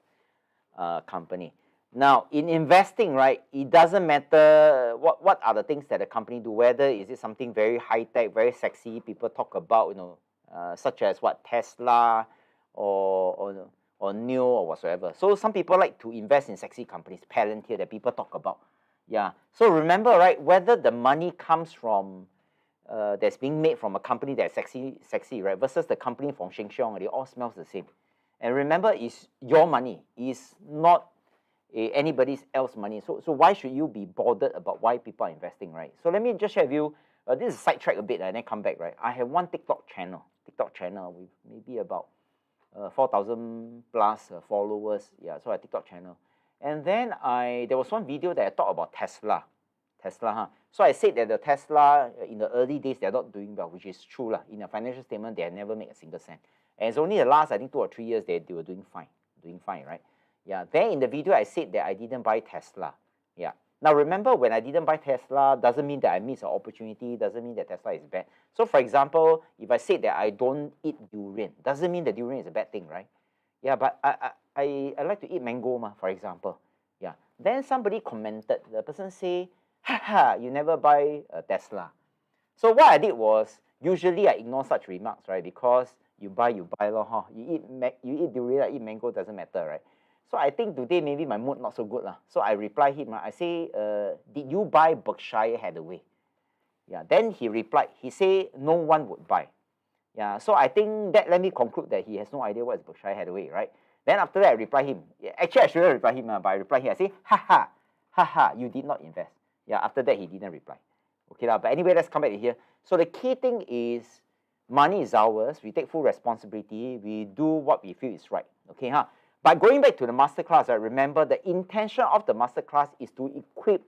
company. Now, in investing, right, it doesn't matter what are the things that the company do, whether is it something very high-tech, very sexy, people talk about, such as what, Tesla or Neo or whatsoever. So some people like to invest in sexy companies, Palantir, that people talk about. Yeah. So remember, right, whether the money comes from that's being made from a company that's sexy, right, versus the company from Sheng Siong, they all smells the same. And remember, it's your money, it's not anybody else's money. So why should you be bothered about why people are investing, right? So let me just share with you, this is sidetrack a bit and then come back, right? I have one TikTok channel with maybe about 4,000 plus followers. Yeah, so a TikTok channel. And then there was one video that I talked about Tesla, huh? So I said that the Tesla, in the early days, they're not doing well, which is true. In a financial statement, they have never made a single cent. And it's only the last, I think, 2 or 3 years they were doing fine, right? Yeah, then in the video, I said that I didn't buy Tesla. Yeah. Now, remember, when I didn't buy Tesla, doesn't mean that I missed an opportunity, doesn't mean that Tesla is bad. So, for example, if I said that I don't eat durian, doesn't mean that durian is a bad thing, right? Yeah, but I like to eat mango, for example. Yeah. Then somebody commented, the person say, haha, you never buy a Tesla. So what I did was, usually I ignore such remarks, right? Because you buy, huh? You eat durian, I eat mango, doesn't matter, right? So I think today maybe my mood not so good. So I reply him, I say, did you buy Berkshire Hathaway? Yeah, then he replied, he say, no one would buy. Yeah, so I think that let me conclude that he has no idea what is Berkshire Hathaway, right? Then after that, I reply him. Actually, I shouldn't reply him, but I reply him. I say, haha, you did not invest. Yeah, after that, he didn't reply. Okay, but anyway, let's come back to here. So the key thing is, money is ours. We take full responsibility. We do what we feel is right. Okay, huh? But going back to the masterclass, remember the intention of the masterclass is to equip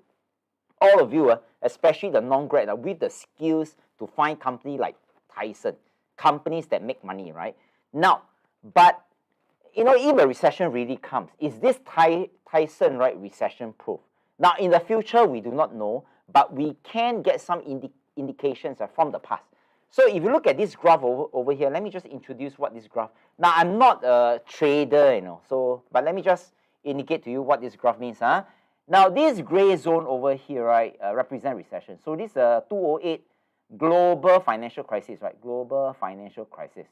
all of you, especially the non-grad, with the skills to find companies like Tyson, companies that make money, right? Now, but if a recession really comes, is this Tyson, right, recession-proof? Now, in the future, we do not know, but we can get some indications from the past. So if you look at this graph over here, let me just introduce what this graph. Now, I'm not a trader, but let me just indicate to you what this graph means. Now, this gray zone over here, right, represent recession. So this 2008 global financial crisis, right? Global financial crisis.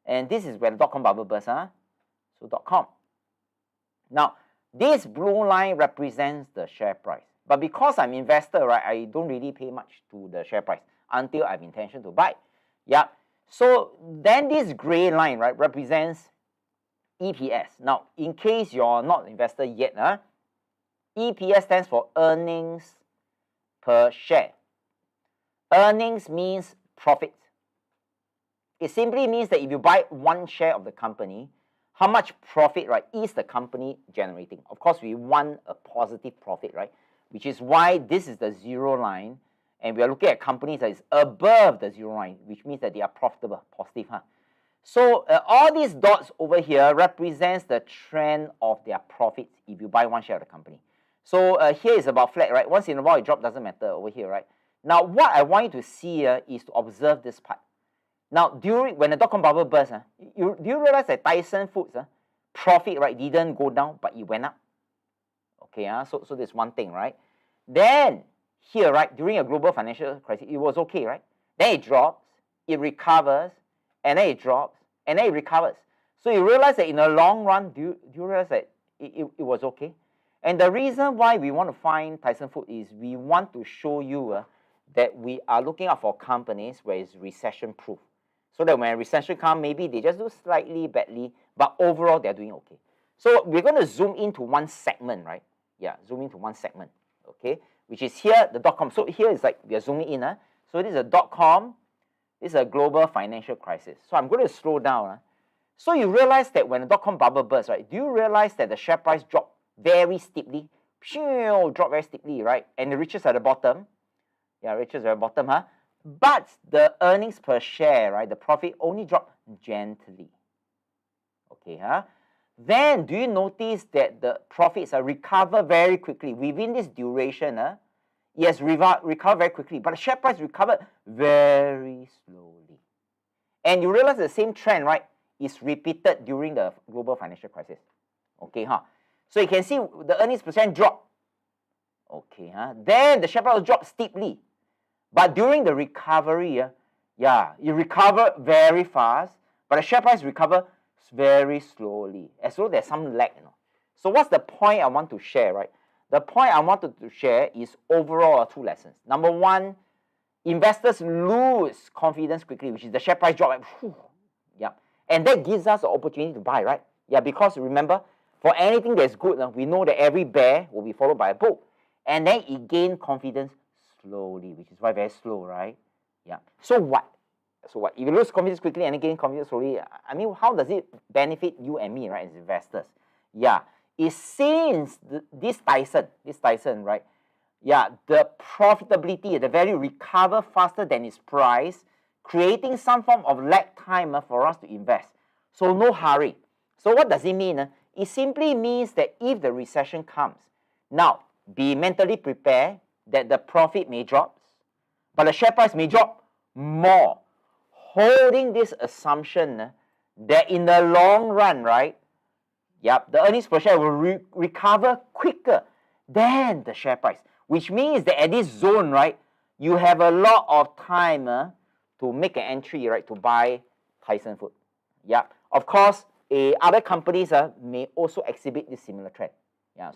And this is when the dot-com bubble burst, So .com. Now, this blue line represents the share price. But because I'm an investor, right, I don't really pay much to the share price until I have intention to buy. Yeah. So then this gray line, right, represents EPS. Now, in case you're not an investor yet, EPS stands for earnings per share. Earnings means profit. It simply means that if you buy 1 share of the company, how much profit, right, is the company generating? Of course, we want a positive profit, right? Which is why this is the 0 line, and we are looking at companies that is above the 0 line, which means that they are profitable, positive. So all these dots over here represents the trend of their profits if you buy 1 share of the company. So here is about flat, right? Once in a while it drop, doesn't matter over here, right? Now what I want you to see is to observe this part. Now when the dot-com bubble burst, do you realize that Tyson Foods profit, right, didn't go down, but it went up? Okay, so there's one thing, right? Then here, right, during a global financial crisis, it was okay, right? Then it drops, it recovers, and then it drops, and then it recovers. So you realize that in the long run, do you realize that it was okay? And the reason why we want to find Tyson Food is we want to show you that we are looking out for companies where it's recession-proof. So that when recession comes, maybe they just do slightly badly, but overall they're doing okay. So we're going to zoom into one segment, right? Yeah, zoom into one segment, okay? Which is here, the .com. So here is like, we are zooming in. So this is a .com. This is a global financial crisis. So I'm going to slow down. So you realize that when the .com bubble burst, right? Do you realize that the share price dropped very steeply? Dropped very steeply, right? And the riches at the bottom. Yeah, riches at the bottom, But the earnings per share, right? The profit only dropped gently. Okay, Then do you notice that the profits are recover very quickly within this duration? Yes, recover very quickly, but the share price recovered very slowly. And you realize the same trend, right, is repeated during the global financial crisis. Okay, So you can see the earnings percent drop. Okay, Then the share price dropped steeply. But during the recovery, you recover very fast, but the share price recover very slowly, as though there's some lag. So what's the point I want to share, right? The point I wanted to share is overall 2 lessons. Number 1, investors lose confidence quickly, which is the share price drop. And that gives us the opportunity to buy, right? Yeah, because remember, for anything that's good, we know that every bear will be followed by a bull. And then it gains confidence slowly, which is why very slow, right? Yeah. So what? If you lose confidence quickly and gain confidence slowly, I mean, how does it benefit you and me, right, as investors? Yeah. It seems this Tyson, right? Yeah, the profitability, the value recover faster than its price, creating some form of lag time for us to invest. So no hurry. So what does it mean? It simply means that if the recession comes, now be mentally prepared that the profit may drop, but the share price may drop more. Holding this assumption that in the long run, right, the earnings per share will recover quicker than the share price, which means that at this zone, right, you have a lot of time to make an entry, right, to buy Tyson Food. Of course, other companies may also exhibit this similar trend.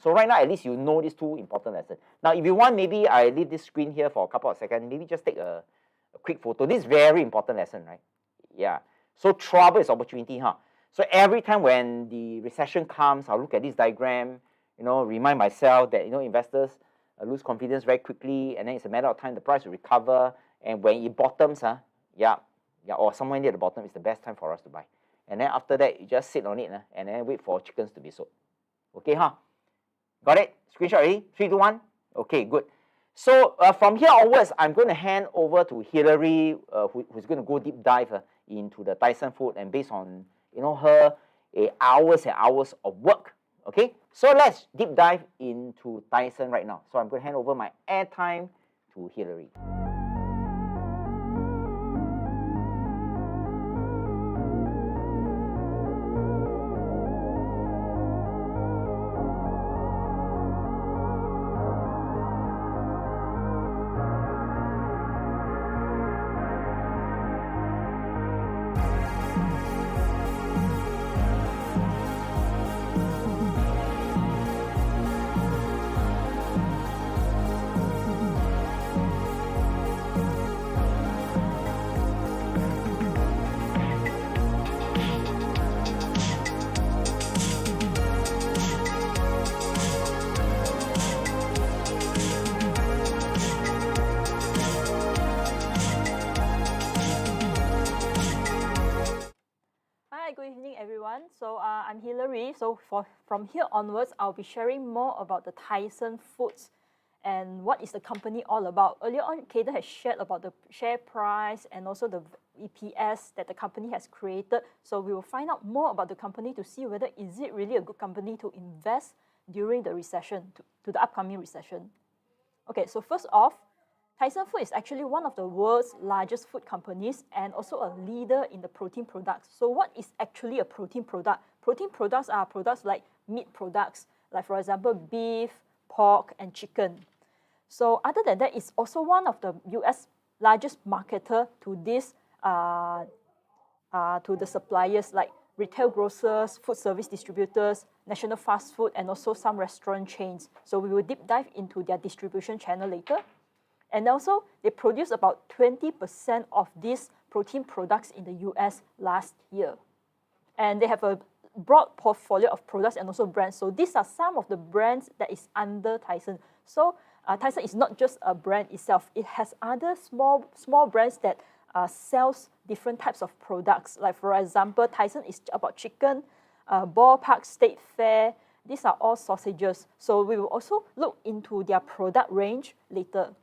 So right now, at least you know these 2 important lessons. Now, if you want, maybe I leave this screen here for a couple of seconds. Maybe just take a quick photo. This is very important lesson, right? So trouble is opportunity, So every time when the recession comes, I'll look at this diagram, remind myself that, investors lose confidence very quickly, and then it's a matter of time the price will recover. And when it bottoms, or somewhere near the bottom, it's the best time for us to buy. And then after that, you just sit on it and then wait for chickens to be sold. Okay, Got it? Screenshot already? 3, 2, 1? Okay, good. So from here onwards, I'm going to hand over to Hillary, who's going to go deep dive into the Tyson Food, and based on her hours and hours of work. Okay, so let's deep dive into Tyson right now. So I'm going to hand over my airtime to Hillary. Good evening, everyone. So I'm Hillary. So from here onwards, I'll be sharing more about the Tyson Foods and what is the company all about. Earlier on, Caden has shared about the share price and also the EPS that the company has created. So we will find out more about the company to see whether is it really a good company to invest during the recession, to the upcoming recession. Okay, so first off, Tyson Food is actually one of the world's largest food companies and also a leader in the protein products. So what is actually a protein product? Protein products are products like meat products, like for example, beef, pork, and chicken. So other than that, it's also one of the US largest marketer to this, to the suppliers like retail grocers, food service distributors, national fast food, and also some restaurant chains. So we will deep dive into their distribution channel later. And also, they produce about 20% of these protein products in the US last year. And they have a broad portfolio of products and also brands. So these are some of the brands that is under Tyson. So Tyson is not just a brand itself. It has other small brands that sells different types of products. Like for example, Tyson is about chicken, Ballpark State Fair. These are all sausages. So we will also look into their product range later.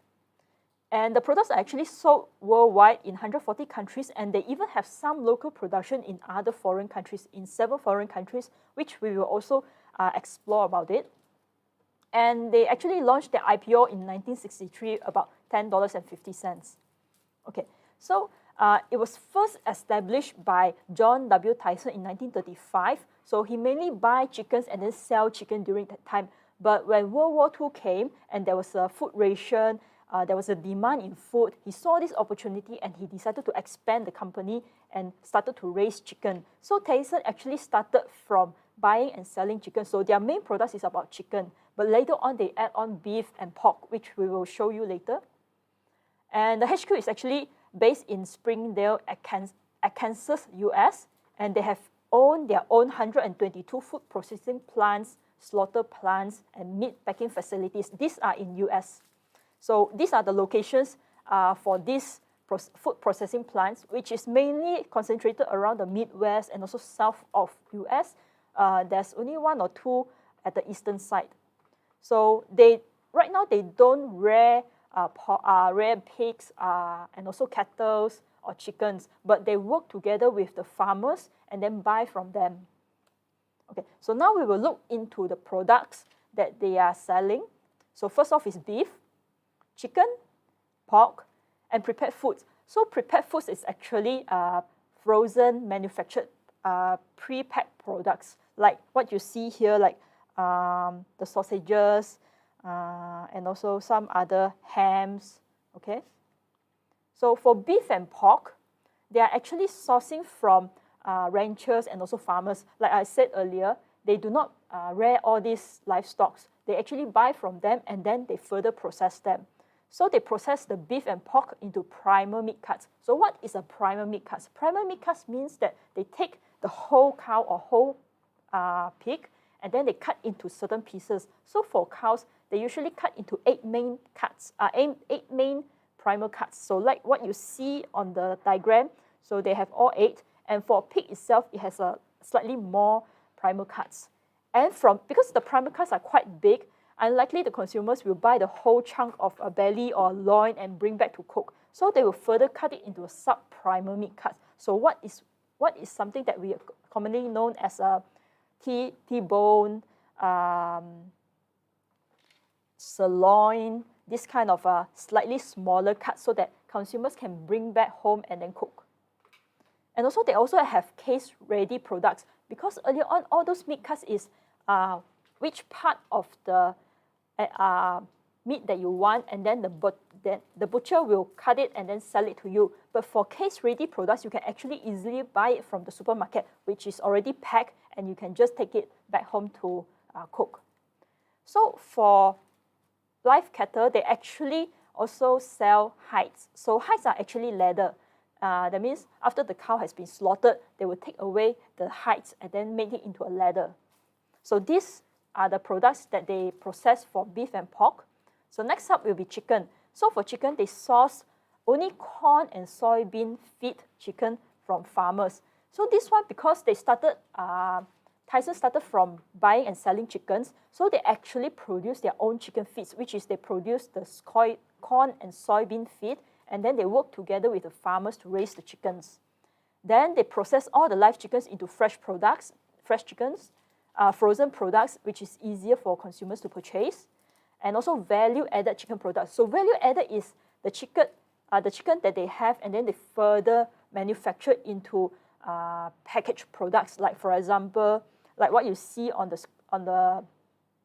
And the products are actually sold worldwide in 140 countries, and they even have some local production in other foreign countries, in several foreign countries, which we will also explore about it. And they actually launched their IPO in 1963, about $10.50. Okay, so it was first established by John W. Tyson in 1935. So he mainly buy chickens and then sell chicken during that time. But when World War II came and there was a food ration, there was a demand in food, he saw this opportunity and he decided to expand the company and started to raise chicken. So Tyson actually started from buying and selling chicken. So their main product is about chicken. But later on, they add on beef and pork, which we will show you later. And the HQ is actually based in Springdale, Arkansas, US. And they have their own 122 food processing plants, slaughter plants, and meat packing facilities. These are in US. So these are the locations for these food processing plants, which is mainly concentrated around the Midwest and also south of US. There's only 1 or 2 at the eastern side. So right now they don't rear pigs and also cattle or chickens, but they work together with the farmers and then buy from them. Okay, so now we will look into the products that they are selling. So first off is beef, chicken, pork, and prepared foods. So prepared foods is actually frozen, manufactured, pre-packed products, like what you see here, like the sausages, and also some other hams, okay? So for beef and pork, they are actually sourcing from ranchers and also farmers. Like I said earlier, they do not rear all these livestock. They actually buy from them and then they further process them. So they process the beef and pork into primer meat cuts. So what is a primer meat cuts? Primer meat cuts means that they take the whole cow or whole pig and then they cut into certain pieces. So for cows, they usually cut into 8 main cuts, 8 main primer cuts. So like what you see on the diagram, so they have all 8. And for pig itself, it has a slightly more primer cuts. And because the primer cuts are quite big, unlikely the consumers will buy the whole chunk of a belly or loin and bring back to cook. So they will further cut it into a sub-primer meat cuts. So what is something that we commonly known as a T-bone, sirloin, this kind of a slightly smaller cut so that consumers can bring back home and then cook. And also they also have case-ready products because earlier on all those meat cuts is which part of the meat that you want, and then the butcher will cut it and then sell it to you. But for case-ready products, you can actually easily buy it from the supermarket, which is already packed, and you can just take it back home to cook. So for live cattle, they actually also sell hides. So hides are actually leather. That means after the cow has been slaughtered, they will take away the hides and then make it into a leather. So these are the products that they process for beef and pork. So next up will be chicken. So for chicken, they source only corn and soybean feed chicken from farmers. So this one, because they started, Tyson started from buying and selling chickens, so they actually produce their own chicken feeds, which is they produce the corn and soybean feed, and then they work together with the farmers to raise the chickens. Then they process all the live chickens into fresh chickens, frozen products, which is easier for consumers to purchase, and also value-added chicken products. So value-added is the chicken that they have, and then they further manufacture into packaged products. Like for example, like what you see on the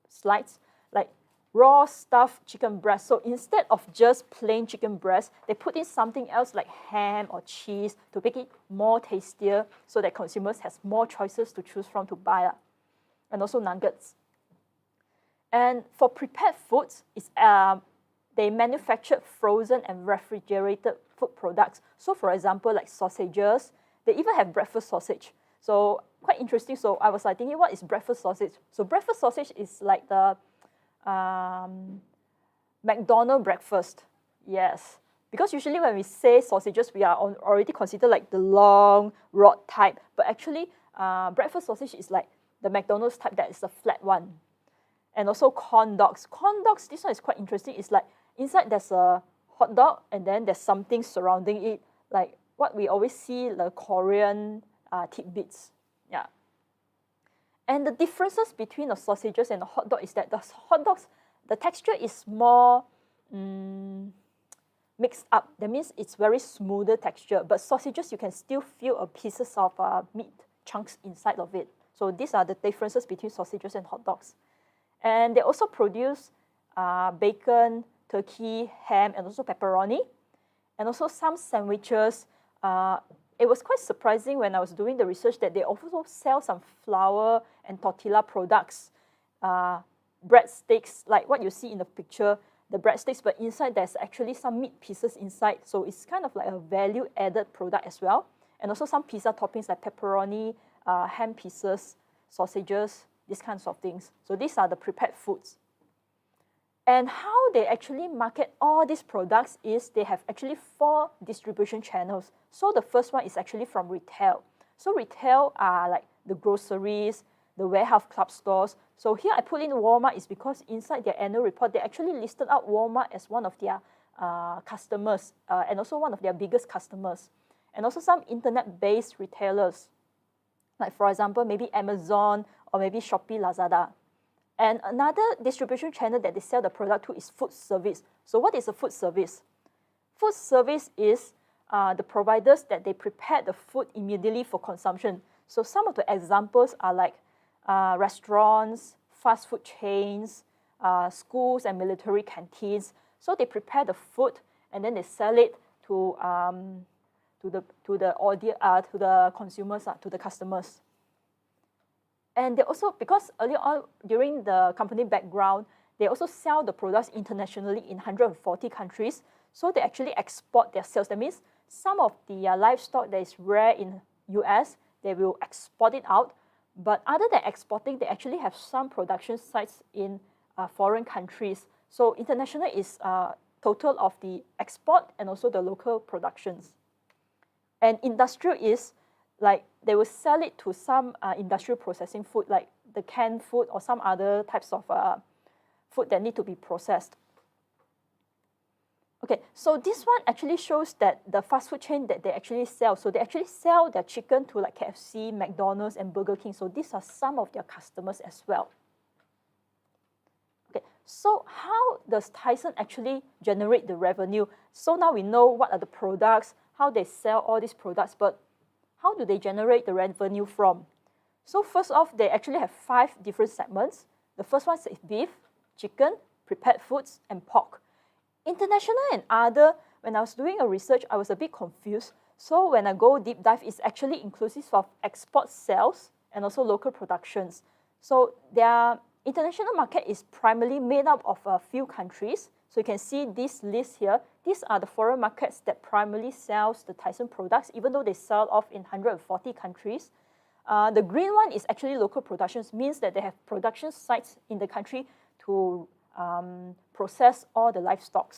slides, like raw stuffed chicken breast. So instead of just plain chicken breast, they put in something else like ham or cheese to make it more tastier so that consumers has more choices to choose from to buy. And also nuggets. And for prepared foods, they manufactured frozen and refrigerated food products. So for example, like sausages, they even have breakfast sausage. So quite interesting. So I was like thinking, what is breakfast sausage? So breakfast sausage is like the McDonald's breakfast. Yes. Because usually when we say sausages, we are already considered like the long rod type. But actually, breakfast sausage is like the McDonald's type that is a flat one. And also corn dogs. Corn dogs, this one is quite interesting. It's like inside there's a hot dog and then there's something surrounding it, like what we always see, the Korean tidbits. Yeah. And the differences between the sausages and the hot dog is that the hot dogs, the texture is more mixed up. That means it's very smoother texture. But sausages, you can still feel pieces of meat chunks inside of it. So these are the differences between sausages and hot dogs. And they also produce bacon, turkey, ham, and also pepperoni, and also some sandwiches. It was quite surprising when I was doing the research that they also sell some flour and tortilla products, breadsticks, like what you see in the picture, the breadsticks, but inside there's actually some meat pieces inside. So it's kind of like a value-added product as well. And also some pizza toppings like pepperoni, ham pieces, sausages, these kinds of things. So these are the prepared foods. And how they actually market all these products is they have actually 4 distribution channels. So the first one is actually from retail. So retail are like the groceries, the warehouse club stores. So here I put in Walmart is because inside their annual report, they actually listed out Walmart as one of their customers and also one of their biggest customers. And also some internet-based retailers, like for example, maybe Amazon or maybe Shopee, Lazada. And another distribution channel that they sell the product to is food service. So what is a food service? Food service is the providers that they prepare the food immediately for consumption. So some of the examples are like restaurants, fast food chains, schools and military canteens. So they prepare the food and then they sell it to the consumers, to the customers. And they also, because earlier on during the company background, they also sell the products internationally in 140 countries. So they actually export their sales. That means some of the livestock that is rare in US, they will export it out. But other than exporting, they actually have some production sites in foreign countries. So international is total of the export and also the local productions. And industrial is like they will sell it to some industrial processing food, like the canned food or some other types of food that need to be processed. Okay, so this one actually shows that the fast food chain that they actually sell. So they actually sell their chicken to like KFC, McDonald's, and Burger King. So these are some of their customers as well. Okay, so how does Tyson actually generate the revenue? So now we know what are the products, how they sell all these products, but how do they generate the revenue from? So first off, they actually have 5 different segments. The first one is beef, chicken, prepared foods, and pork. International and other, when I was doing a research, I was a bit confused. So when I go deep dive, it's actually inclusive of export sales and also local productions. So their international market is primarily made up of a few countries. So you can see this list here. These are the foreign markets that primarily sells the Tyson products, even though they sell off in 140 countries. The green one is actually local productions, means that they have production sites in the country to process all the livestock.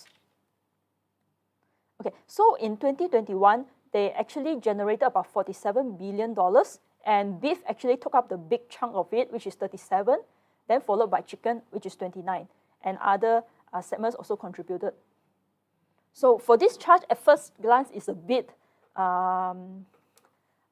Okay, so in 2021, they actually generated about $47 billion, and beef actually took up the big chunk of it, which is 37, then followed by chicken, which is 29, and other segments also contributed. So for this chart, at first glance, is a bit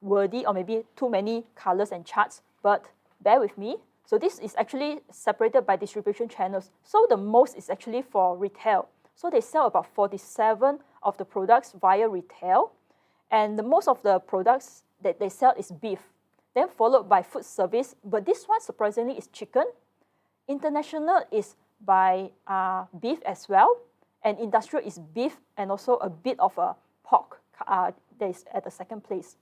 wordy or maybe too many colors and charts, but bear with me. So this is actually separated by distribution channels. So the most is actually for retail. So they sell about 47 of the products via retail. And the most of the products that they sell is beef. Then followed by food service. But this one, surprisingly, is chicken. International is by beef as well, and industrial is beef and also a bit of a pork that is at the second place.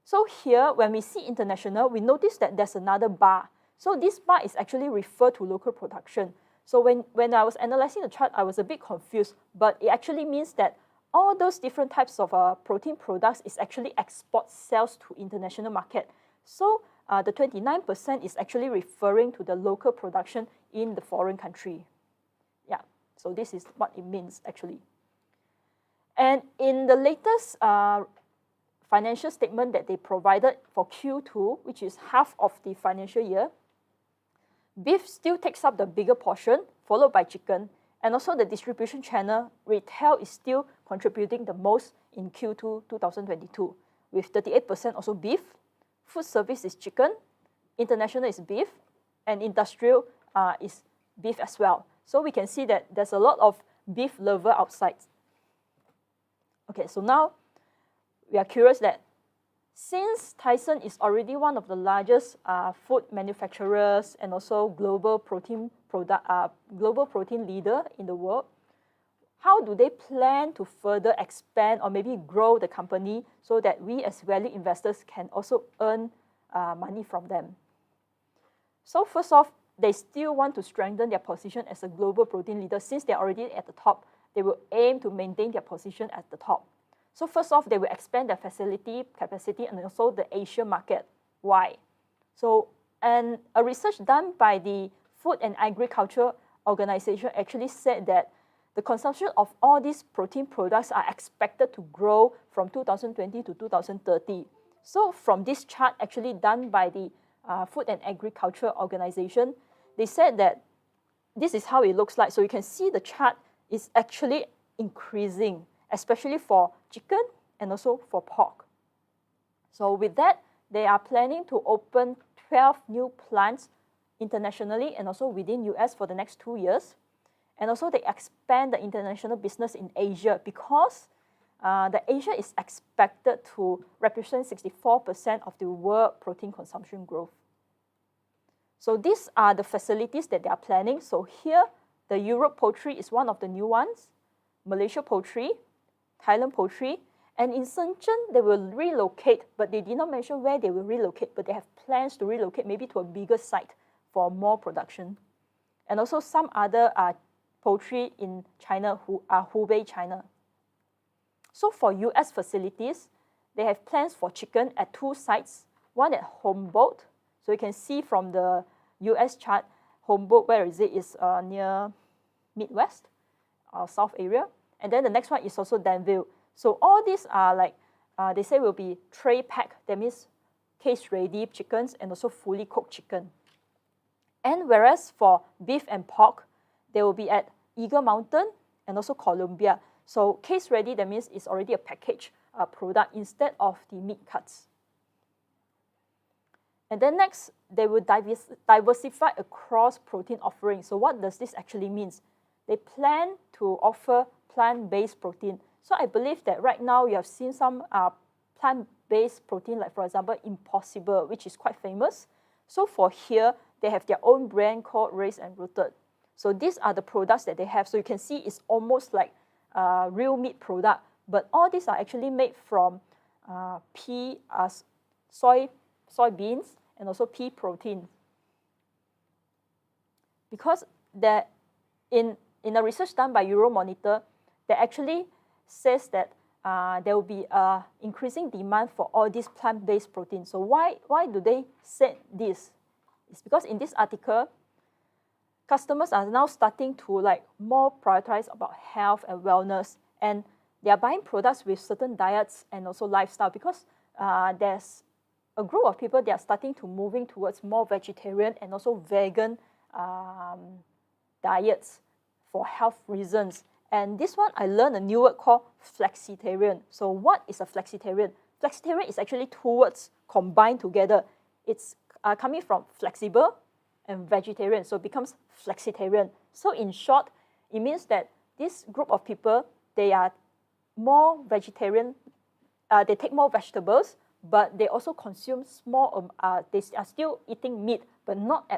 So here, when we see international, we notice that there's another bar. So this bar is actually referred to local production. So when I was analyzing the chart, I was a bit confused, but it actually means that all those different types of protein products is actually export sales to international market. So the 29% is actually referring to the local production in the foreign country. Yeah, so this is what it means actually. And in the latest financial statement that they provided for Q2, which is half of the financial year, beef still takes up the bigger portion, followed by chicken, and also the distribution channel, retail is still contributing the most in Q2 2022, with 38% also beef, food service is chicken, international is beef, and industrial is beef as well. So we can see that there's a lot of beef lover outside. Okay, so now we are curious that since Tyson is already one of the largest food manufacturers and also global protein leader in the world, how do they plan to further expand or maybe grow the company so that we as value investors can also earn money from them? So first off, they still want to strengthen their position as a global protein leader. Since they're already at the top, they will aim to maintain their position at the top. So first off, they will expand their facility capacity and also the Asia market. Why? So, and a research done by the Food and Agriculture Organization actually said that the consumption of all these protein products are expected to grow from 2020 to 2030. So from this chart actually done by the Food and Agriculture Organization, they said that this is how it looks like. So you can see the chart is actually increasing, especially for chicken and also for pork. So with that, they are planning to open 12 new plants internationally and also within US for the next 2 years. And also they expand the international business in Asia because the Asia is expected to represent 64% of the world protein consumption growth. So these are the facilities that they are planning. So here, the Europe poultry is one of the new ones, Malaysia poultry, Thailand poultry, and in Shenzhen, they will relocate, but they did not mention where they will relocate, but they have plans to relocate maybe to a bigger site for more production. And also some other poultry in China, Hubei, China. So for US facilities, they have plans for chicken at 2 sites, one at Humboldt. So you can see from the US chart, Humboldt, where is it? Is near Midwest, South area. And then the next one is also Danville. So all these are like, they say will be tray pack, that means case-ready chickens and also fully cooked chicken. And whereas for beef and pork, they will be at Eagle Mountain and also Columbia. So case-ready, that means it's already a packaged product instead of the meat cuts. And then next, they will diversify across protein offerings. So what does this actually mean? They plan to offer plant-based protein. So I believe that right now you have seen some plant-based protein, like for example, Impossible, which is quite famous. So for here, they have their own brand called Raised and Rooted. So these are the products that they have. So you can see it's almost like real meat product, but all these are actually made from soybeans and also pea protein. Because in a research done by Euromonitor, they actually says that there will be increasing demand for all these plant-based proteins. So why do they say this? It's because in this article, customers are now starting to more prioritize about health and wellness, and they are buying products with certain diets and also lifestyle because there's a group of people that are starting to moving towards more vegetarian and also vegan diets for health reasons. And this one, I learned a new word called flexitarian. So what is a flexitarian? Flexitarian is actually 2 words combined together. It's coming from flexible and vegetarian, so it becomes flexitarian. So in short, it means that this group of people, they are more vegetarian, they take more vegetables, but they also consume small, they are still eating meat, but not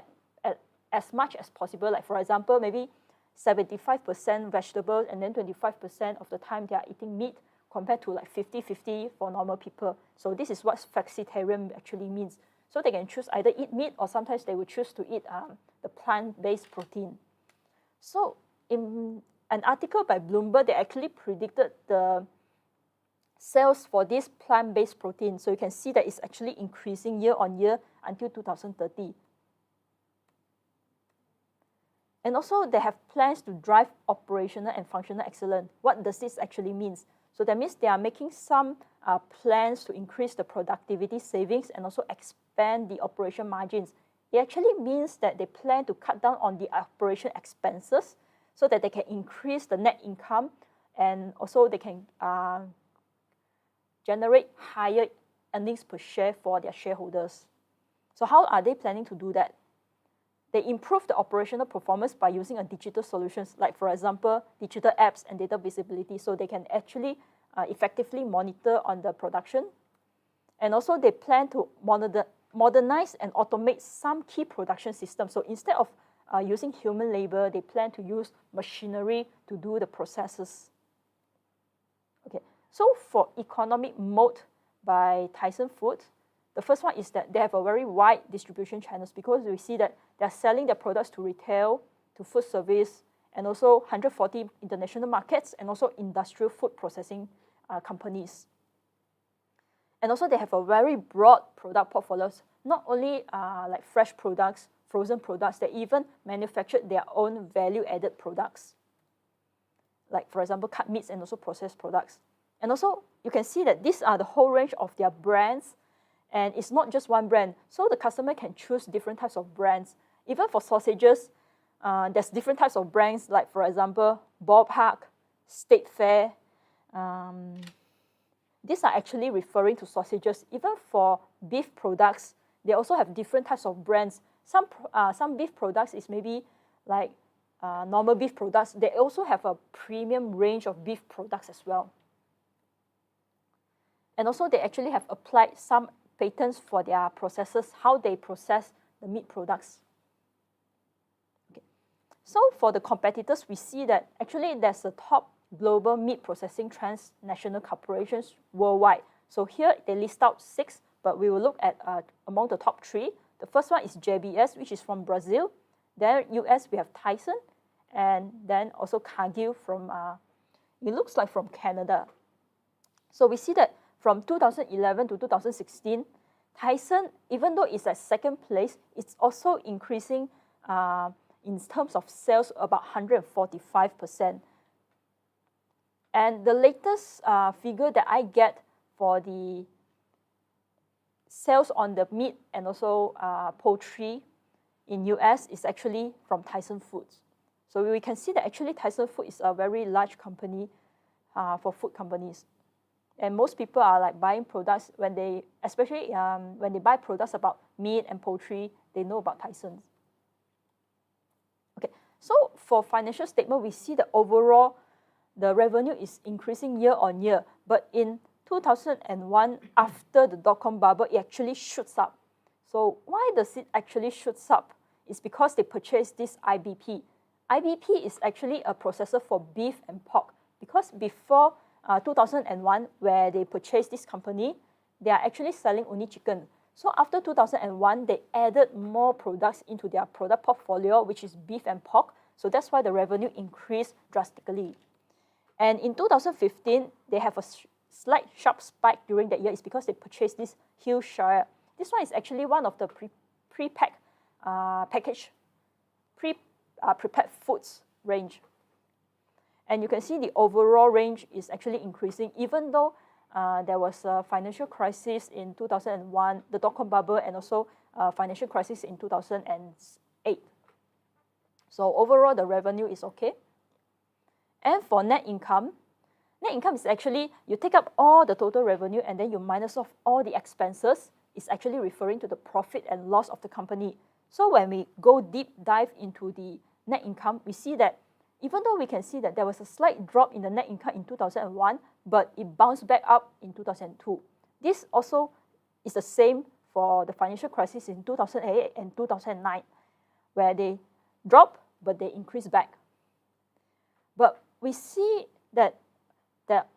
as much as possible. Like for example, maybe 75% vegetables and then 25% of the time they are eating meat, compared to like 50-50 for normal people. So this is what flexitarian actually means. So they can choose either eat meat, or sometimes they will choose to eat the plant-based protein. So in an article by Bloomberg, they actually predicted the sales for this plant-based protein. So you can see that it's actually increasing year on year until 2030. And also they have plans to drive operational and functional excellence. What does this actually mean? So that means they are making some plans to increase the productivity savings and also expand the operation margins. It actually means that they plan to cut down on the operation expenses so that they can increase the net income, and also they can generate higher earnings per share for their shareholders. So how are they planning to do that? They improve the operational performance by using a digital solutions, like for example, digital apps and data visibility, so they can actually effectively monitor on the production. And also they plan to modernize and automate some key production systems. So instead of using human labor, they plan to use machinery to do the processes. Okay, so for economic moat by Tyson Foods, the first one is that they have a very wide distribution channels, because we see that they're selling their products to retail, to food service, and also 140 international markets, and also industrial food processing companies. And also they have a very broad product portfolios, not only like fresh products, frozen products, they even manufacture their own value-added products, like for example, cut meats and also processed products. And also you can see that these are the whole range of their brands, and it's not just one brand. So the customer can choose different types of brands. Even for sausages, there's different types of brands, like for example, Ballpark, State Fair. These are actually referring to sausages. Even for beef products, they also have different types of brands. Some beef products is maybe like normal beef products. They also have a premium range of beef products as well. And also they actually have applied some patents for their processes, how they process the meat products. Okay. So for the competitors, we see that actually there's a top global meat processing transnational corporations worldwide. So here they list out 6, but we will look at among the top 3. The first one is JBS, which is from Brazil. Then US, we have Tyson, and then also Cargill from, it looks like from Canada. So we see that from 2011 to 2016, Tyson, even though it's at second place, it's also increasing in terms of sales about 145%. And the latest figure that I get for the sales on the meat and also poultry in US is actually from Tyson Foods. So we can see that actually Tyson Food is a very large company for food companies. And most people are like buying products when they, especially when they buy products about meat and poultry, they know about Tyson. Okay, so for financial statement, we see that overall the revenue is increasing year on year. But in 2001, after the dot-com bubble, it actually shoots up. So why does it actually shoots up? It's because they purchased this IBP. IBP is actually a processor for beef and pork, because before 2001, where they purchased this company, they are actually selling only chicken. So after 2001, they added more products into their product portfolio, which is beef and pork. So that's why the revenue increased drastically. And in 2015, they have a slight sharp spike during that year. It's because they purchased this Hillshire. This one is actually one of the prepared foods range. And you can see the overall range is actually increasing, even though there was a financial crisis in 2001, the dot-com bubble, and also financial crisis in 2008. So overall, the revenue is okay. And for net income is actually, you take up all the total revenue and then you minus off all the expenses. It's actually referring to the profit and loss of the company. So when we go deep dive into the net income, we see that even though we can see that there was a slight drop in the net income in 2001, but it bounced back up in 2002. This also is the same for the financial crisis in 2008 and 2009. where they drop, but they increase back. But we see that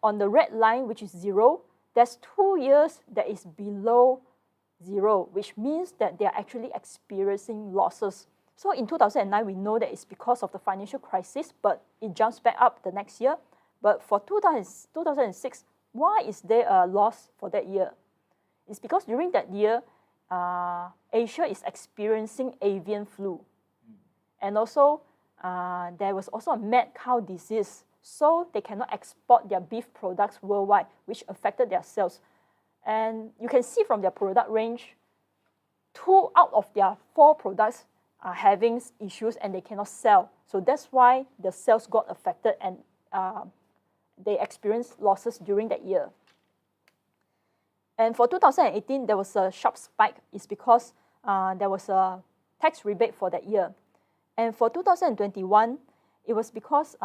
on the red line, which is 0, there's 2 years that is below 0, which means that they are actually experiencing losses. So in 2009, we know that it's because of the financial crisis, but it jumps back up the next year. But for 2006, why is there a loss for that year? It's because during that year, Asia is experiencing avian flu. And also, there was also a mad cow disease. So they cannot export their beef products worldwide, which affected their sales. And you can see from their product range, 2 out of their 4 products are having issues and they cannot sell. So that's why the sales got affected and they experienced losses during that year. And for 2018, there was a sharp spike. It's because there was a tax rebate for that year. And for 2021, it was because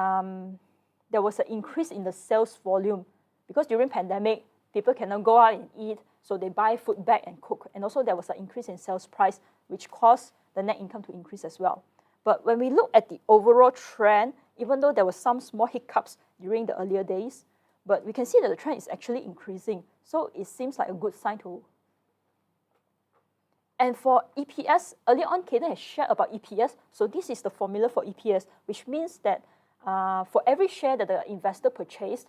there was an increase in the sales volume. Because during pandemic, people cannot go out and eat, so they buy food back and cook. And also there was an increase in sales price, which caused the net income to increase as well. But when we look at the overall trend, even though there were some small hiccups during the earlier days, but we can see that the trend is actually increasing. So it seems like a good sign too. And for EPS, earlier on, Caden has shared about EPS. So this is the formula for EPS, which means that for every share that the investor purchased,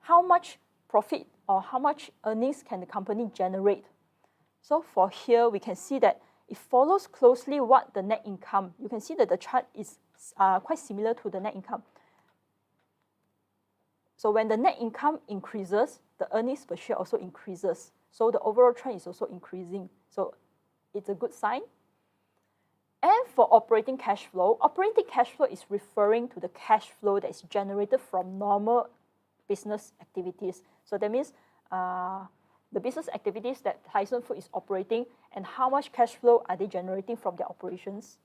how much profit or how much earnings can the company generate? So for here, we can see that it follows closely what the net income. You can see that the chart is quite similar to the net income. So when the net income increases, the earnings per share also increases. So the overall trend is also increasing. So it's a good sign. And for operating cash flow is referring to the cash flow that is generated from normal business activities. So that means the business activities that Tyson Food is operating and how much cash flow are they generating from their operations.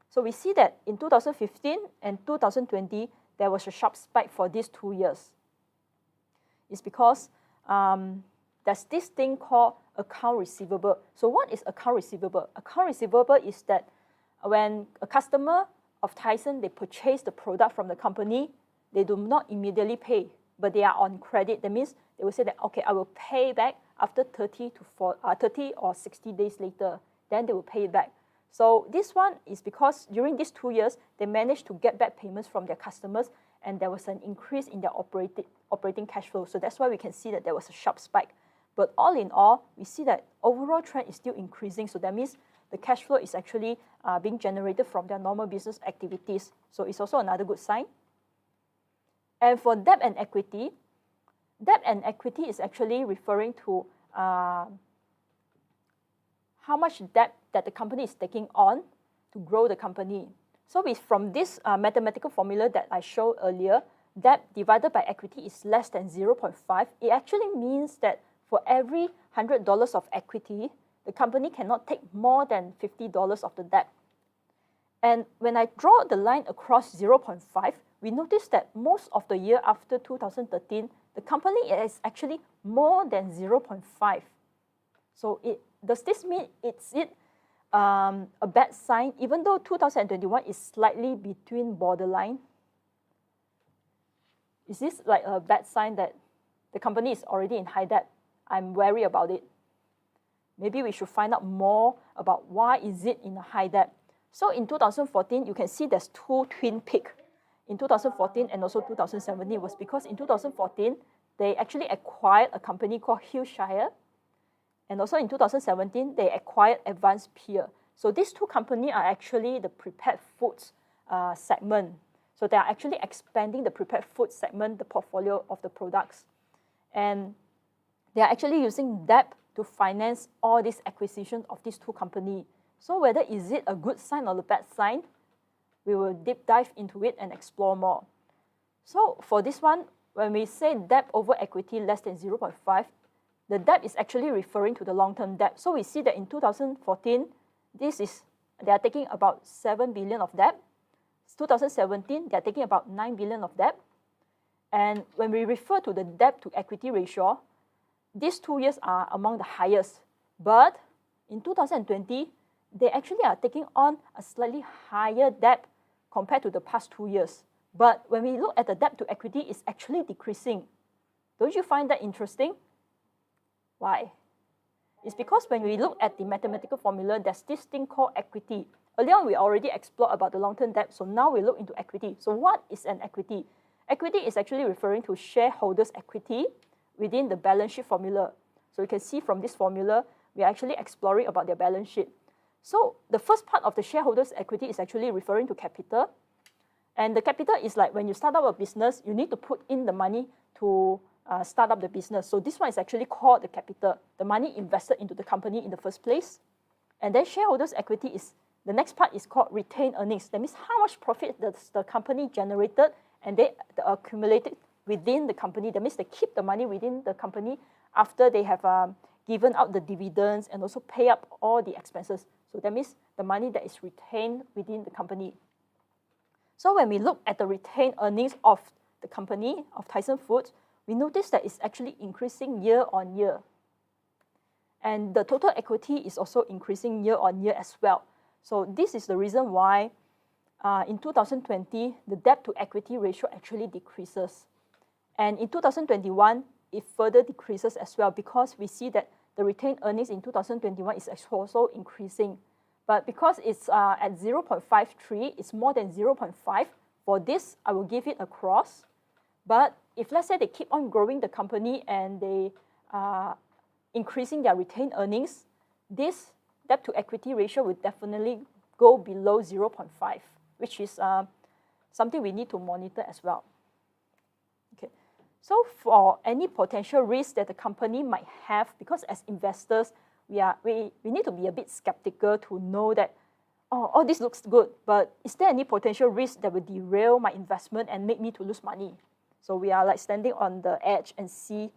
So we see that in 2015 and 2020, there was a sharp spike for these 2 years. It's because there's this thing called account receivable. So what is account receivable? Account receivable is that when a customer of Tyson, they purchase the product from the company, they do not immediately pay, but they are on credit. That means they will say that, okay, I will pay back after 30 or 60 days later. Then they will pay it back. So this one is because during these 2 years, they managed to get back payments from their customers, and there was an increase in their operating cash flow. So that's why we can see that there was a sharp spike. But all in all, we see that overall trend is still increasing. So that means the cash flow is actually being generated from their normal business activities. So it's also another good sign. And for debt and equity is actually referring to how much debt that the company is taking on to grow the company. So from this mathematical formula that I showed earlier, debt divided by equity is less than 0.5. It actually means that for every $100 of equity, the company cannot take more than $50 of the debt. And when I draw the line across 0.5, we notice that most of the year after 2013, the company is actually more than 0.5. So does this mean it's a bad sign, even though 2021 is slightly between borderline? Is this like a bad sign that the company is already in high debt? I'm wary about it. Maybe we should find out more about why is it in a high debt. So in 2014, you can see there's 2 twin peaks. In 2014 and also 2017 was because in 2014, they actually acquired a company called Hillshire. And also in 2017, they acquired Advanced Peer. So these 2 companies are actually the prepared foods segment. So they are actually expanding the prepared food segment, the portfolio of the products. And they are actually using debt to finance all these acquisitions of these 2 companies. So whether is it a good sign or a bad sign, we will deep dive into it and explore more. So for this one, when we say debt over equity less than 0.5, the debt is actually referring to the long-term debt. So we see that in 2014, they are taking about 7 billion of debt. 2017, they are taking about 9 billion of debt. And when we refer to the debt to equity ratio, these 2 years are among the highest. But in 2020, they actually are taking on a slightly higher debt compared to the past 2 years. But when we look at the debt to equity, it's actually decreasing. Don't you find that interesting? Why? It's because when we look at the mathematical formula, there's this thing called equity. Earlier on, we already explored about the long-term debt, so now we look into equity. So what is an equity? Equity is actually referring to shareholders' equity within the balance sheet formula. So you can see from this formula, we are actually exploring about their balance sheet. So the first part of the shareholders' equity is actually referring to capital. And the capital is like when you start up a business, you need to put in the money to start up the business. So this one is actually called the capital, the money invested into the company in the first place. And then shareholders' equity is, the next part is called retained earnings. That means how much profit does the company generated and they accumulated within the company. That means they keep the money within the company after they have given out the dividends and also pay up all the expenses. So that means the money that is retained within the company. So when we look at the retained earnings of the company, of Tyson Foods, we notice that it's actually increasing year on year. And the total equity is also increasing year on year as well. So this is the reason why in 2020, the debt to equity ratio actually decreases. And in 2021, it further decreases as well because we see that the retained earnings in 2021 is also increasing. But because it's at 0.53, it's more than 0.5. For this, I will give it a cross. But if let's say they keep on growing the company and they are increasing their retained earnings, this debt to equity ratio will definitely go below 0.5, which is something we need to monitor as well. Okay. So for any potential risk that the company might have, because as investors, we need to be a bit skeptical to know that, oh, this looks good, but is there any potential risk that will derail my investment and make me to lose money? So we are like standing on the edge and see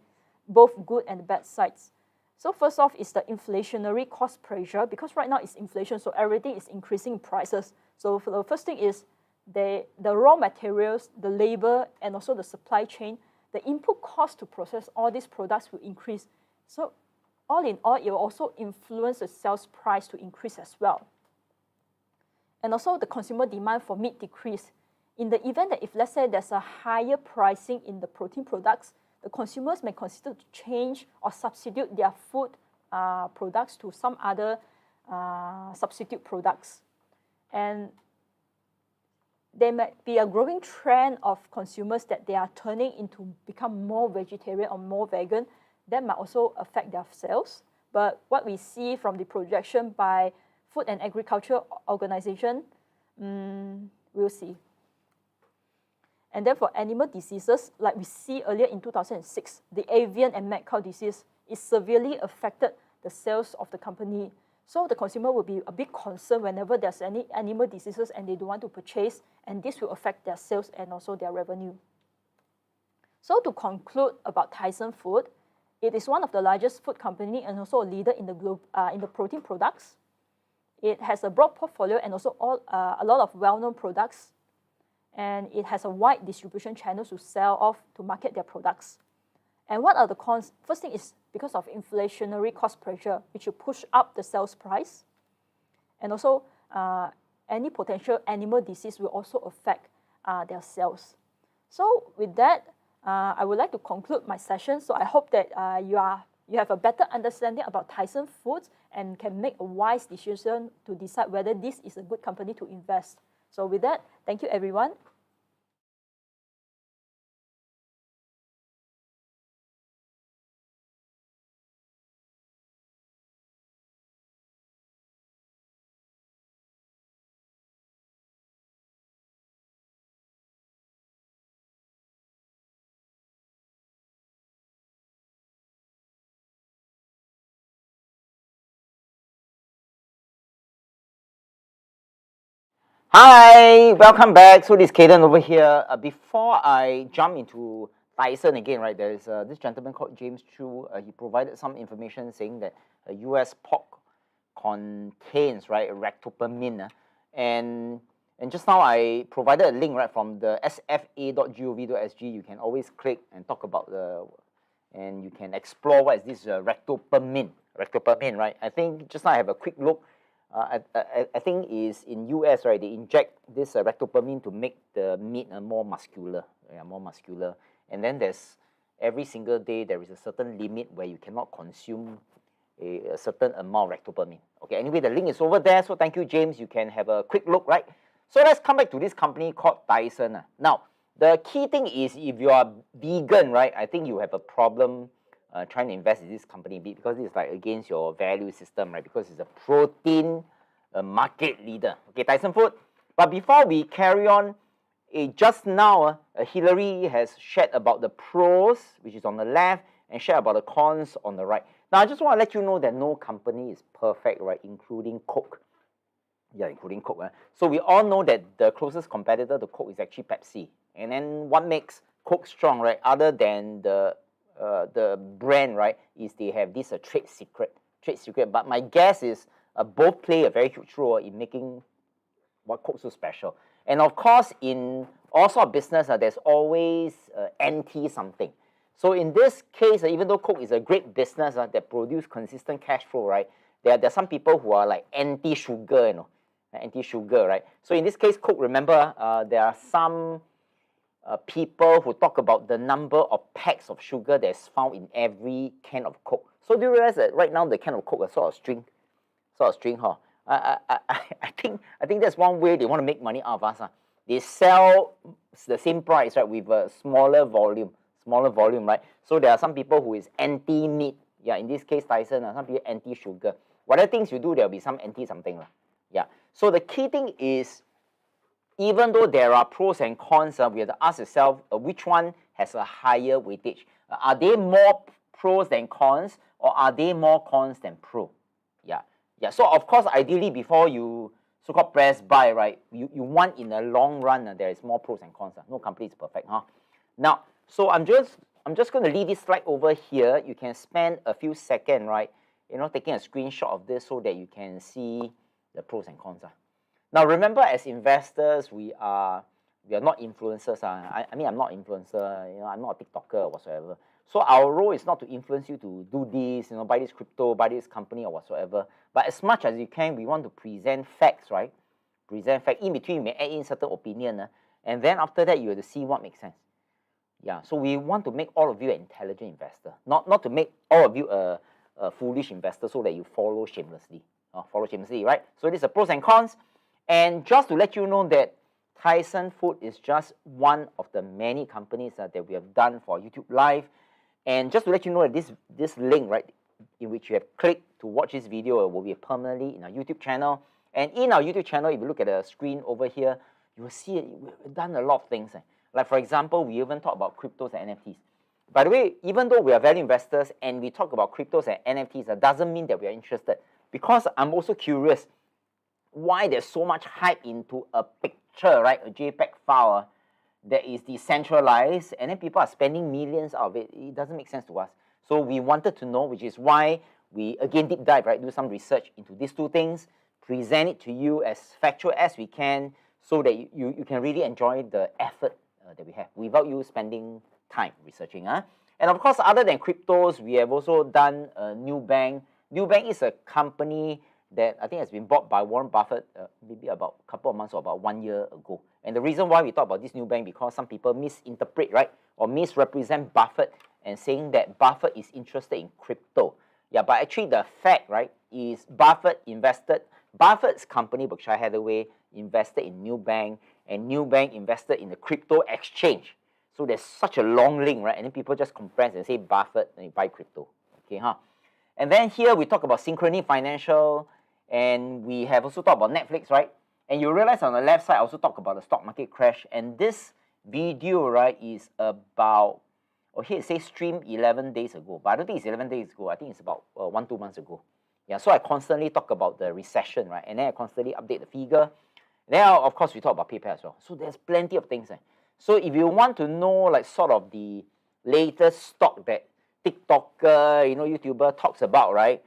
both good and bad sides. So first off is the inflationary cost pressure, because right now it's inflation, so everything is increasing in prices. So for the first thing is the raw materials, the labor, and also the supply chain, the input cost to process all these products will increase. So all in all, it will also influence the sales price to increase as well. And also the consumer demand for meat decrease. In the event that if let's say there's a higher pricing in the protein products, the consumers may consider to change or substitute their food products to some other substitute products. And there might be a growing trend of consumers that they are turning into become more vegetarian or more vegan. That might also affect their sales. But what we see from the projection by Food and Agriculture Organization, we'll see. And then for animal diseases, like we see earlier in 2006, the avian and mad cow disease is severely affected the sales of the company. So the consumer will be a bit concerned whenever there's any animal diseases and they don't want to purchase, and this will affect their sales and also their revenue. So to conclude about Tyson Food, it is one of the largest food company and also a leader in the globe in the protein products. It has a broad portfolio and also a lot of well-known products. And it has a wide distribution channels to sell off to market their products. And what are the cons? First thing is because of inflationary cost pressure, which will push up the sales price. And also, any potential animal disease will also affect their sales. So with that, I would like to conclude my session. So I hope that you have a better understanding about Tyson Foods and can make a wise decision to decide whether this is a good company to invest. So with that, thank you everyone. Hi, welcome back. So this is Caden over here. Before I jump into Tyson again, right, there is this gentleman called James Chu. He provided some information saying that US pork contains, right, ractopamine. And just now I provided a link, right, from the sfa.gov.sg. You can always click and talk about and you can explore what is this ractopamine, right? I think just now I have a quick look. I think is in US, right? They inject this ractopamine to make the meat more muscular, more muscular. And then there's every single day there is a certain limit where you cannot consume a certain amount of ractopamine. Okay, anyway, the link is over there. So thank you, James. You can have a quick look, right? So let's come back to this company called Tyson. Now, the key thing is if you are vegan, right? I think you have a problem trying to invest in this company because it's like against your value system, right? Because it's a protein market leader. Okay, Tyson Food. But before we carry on, just now, Hillary has shared about the pros, which is on the left, and shared about the cons on the right. Now, I just want to let you know that no company is perfect, right? Including Coke. Yeah, including Coke. So we all know that the closest competitor to Coke is actually Pepsi. And then what makes Coke strong, right? Other than the brand, right, is they have this trade secret. But my guess is both play a very huge role in making what Coke so special. And of course, in all sort of business, there's always anti something. So in this case, even though Coke is a great business that produce consistent cash flow, right? There are some people who are like anti-sugar, you know, anti-sugar, right? So in this case, Coke, remember, there are some people who talk about the number of packs of sugar that's found in every can of Coke. So do you realize that right now the can of Coke is sort of string, huh? I think that's one way they want to make money out of us. They sell the same price, right, with a smaller volume, right? So there are some people who is anti-meat. Yeah, in this case, Tyson, some people anti-sugar. Whatever things you do, there will be some anti-something. Yeah. So the key thing is, even though there are pros and cons, we have to ask ourselves which one has a higher weightage. Are they more pros than cons, or are they more cons than pro? Yeah. Yeah. So of course, ideally, before you so-called press buy, right, you want in the long run there is more pros and cons. No company is perfect, huh? Now, so I'm just going to leave this slide over here. You can spend a few seconds, right, you know, taking a screenshot of this so that you can see the pros and cons. Now, remember, as investors, we are not influencers. I mean, I'm not influencer. You know, I'm not a TikToker or whatsoever. So our role is not to influence you to do this, you know, buy this crypto, buy this company or whatsoever. But as much as you can, we want to present facts, right? Present facts. In between, you may add in certain opinion, and then after that, you have to see what makes sense. Yeah. So we want to make all of you an intelligent investor, not to make all of you a foolish investor so that you follow shamelessly. Right? So these are pros and cons. And just to let you know that Tyson Food is just one of the many companies that we have done for YouTube Live. And just to let you know that this link, right, in which you have clicked to watch this video, will be permanently in our YouTube channel. And in our YouTube channel, if you look at the screen over here, you will see we've done a lot of things. Like, for example, we even talk about cryptos and NFTs. By the way, even though we are value investors and we talk about cryptos and NFTs, that doesn't mean that we are interested. Because I'm also curious why there's so much hype into a picture, right, a JPEG file that is decentralized, and then people are spending millions out of it. It doesn't make sense to us. So we wanted to know, which is why we, again, deep dive, right, do some research into these two things, present it to you as factual as we can so that you can really enjoy the effort that we have without you spending time researching. And of course, other than cryptos, we have also done Nubank. Nubank is a company that I think has been bought by Warren Buffett maybe about a couple of months or about 1 year ago. And the reason why we talk about this Nubank, because some people misinterpret, right, or misrepresent Buffett and saying that Buffett is interested in crypto. Yeah, but actually the fact, right, is Buffett's company, Berkshire Hathaway, invested in Nubank, and Nubank invested in the crypto exchange. So there's such a long link, right? And then people just compress and say Buffett and buy crypto. Okay, huh? And then here we talk about Synchrony Financial, and we have also talked about Netflix, right? And you realize on the left side, I also talk about the stock market crash. And this video, right, is about, here it says stream 11 days ago, but I don't think it's 11 days ago. I think it's about 1-2 months ago. Yeah, so I constantly talk about the recession, right? And then I constantly update the figure. Then, of course, we talk about PayPal as well. So there's plenty of things. So if you want to know, like, sort of the latest stock that TikToker, you know, YouTuber talks about, right?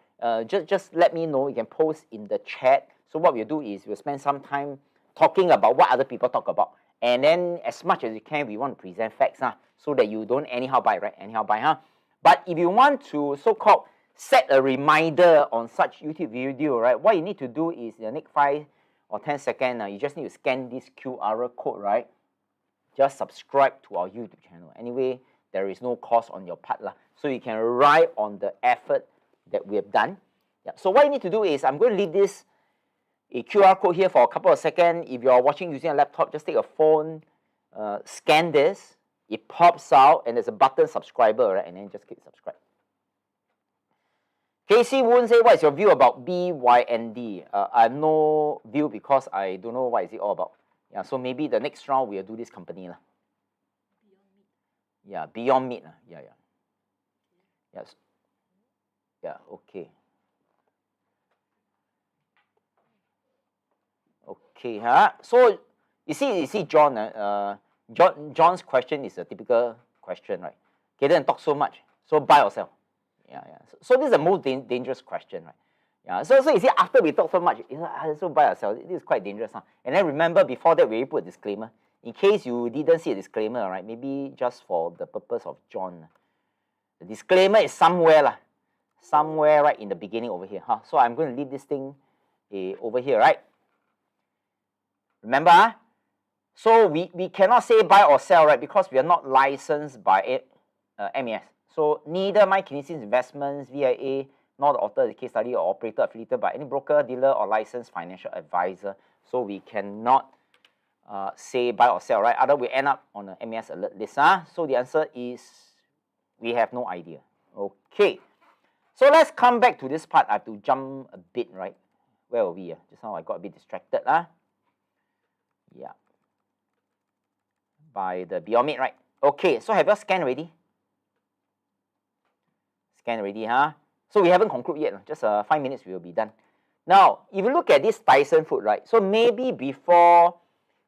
Just let me know. You can post in the chat. So what we'll do is we'll spend some time talking about what other people talk about. And then as much as you can, we want to present facts, so that you don't anyhow buy, right? Anyhow buy, huh? But if you want to so-called set a reminder on such YouTube video, right? What you need to do is in the next 5 or 10 seconds, you just need to scan this QR code, right? Just subscribe to our YouTube channel. Anyway, there is no cost on your part, so you can ride on the effort that we have done. Yeah. So what you need to do is, I'm going to leave this a QR code here for a couple of seconds. If you're watching using a laptop, just take a phone, scan this, it pops out, and there's a button subscriber, right? And then just click subscribe. Casey Woon say, what is your view about BYND? I have no view because I don't know what is it all about. Yeah, so maybe the next round we'll do this company. Yeah, Beyond Meat. Yeah. Yes. Yeah, okay. Okay, so you see John, John's question is a typical question, right? Okay, then talk so much. So buy or sell? Yeah. So this is the most dangerous question, right? Yeah. So you see, after we talk so much, so buy or sell. This is quite dangerous, And then remember, before that, we put a disclaimer. In case you didn't see a disclaimer, right? Maybe just for the purpose of John, the disclaimer is somewhere right in the beginning over here. So I'm going to leave this thing over here, right? Remember, so we cannot say buy or sell, right? Because we are not licensed by MAS. So neither My Kinesis Investments, VIA, nor the author of the case study or operator affiliated by any broker, dealer, or licensed financial advisor. So we cannot say buy or sell, right? Otherwise, we end up on a MAS alert list. So the answer is we have no idea. Okay. So let's come back to this part. I have to jump a bit, right? Where were we? Just now I got a bit distracted. Yeah. By the Beyond Meat, right? Okay, so have you scanned already? Scan already, So we haven't concluded yet. Just 5 minutes, we will be done. Now, if you look at this Tyson Food, right? So maybe before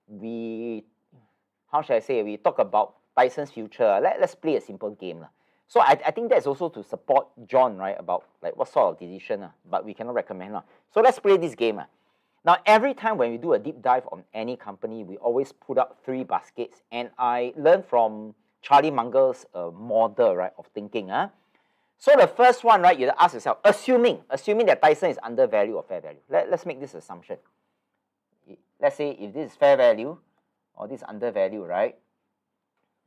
we, how should I say, we talk about Tyson's future, let's play a simple game. So I think that's also to support John, right? About like what sort of decision, but we cannot recommend. So let's play this game. Now, every time when we do a deep dive on any company, we always put up 3 baskets. And I learned from Charlie Munger's model, right, of thinking. So the first one, right, you ask yourself, assuming that Tyson is undervalued or fair value. Let's make this assumption. Let's say if this is fair value or this is undervalued, right?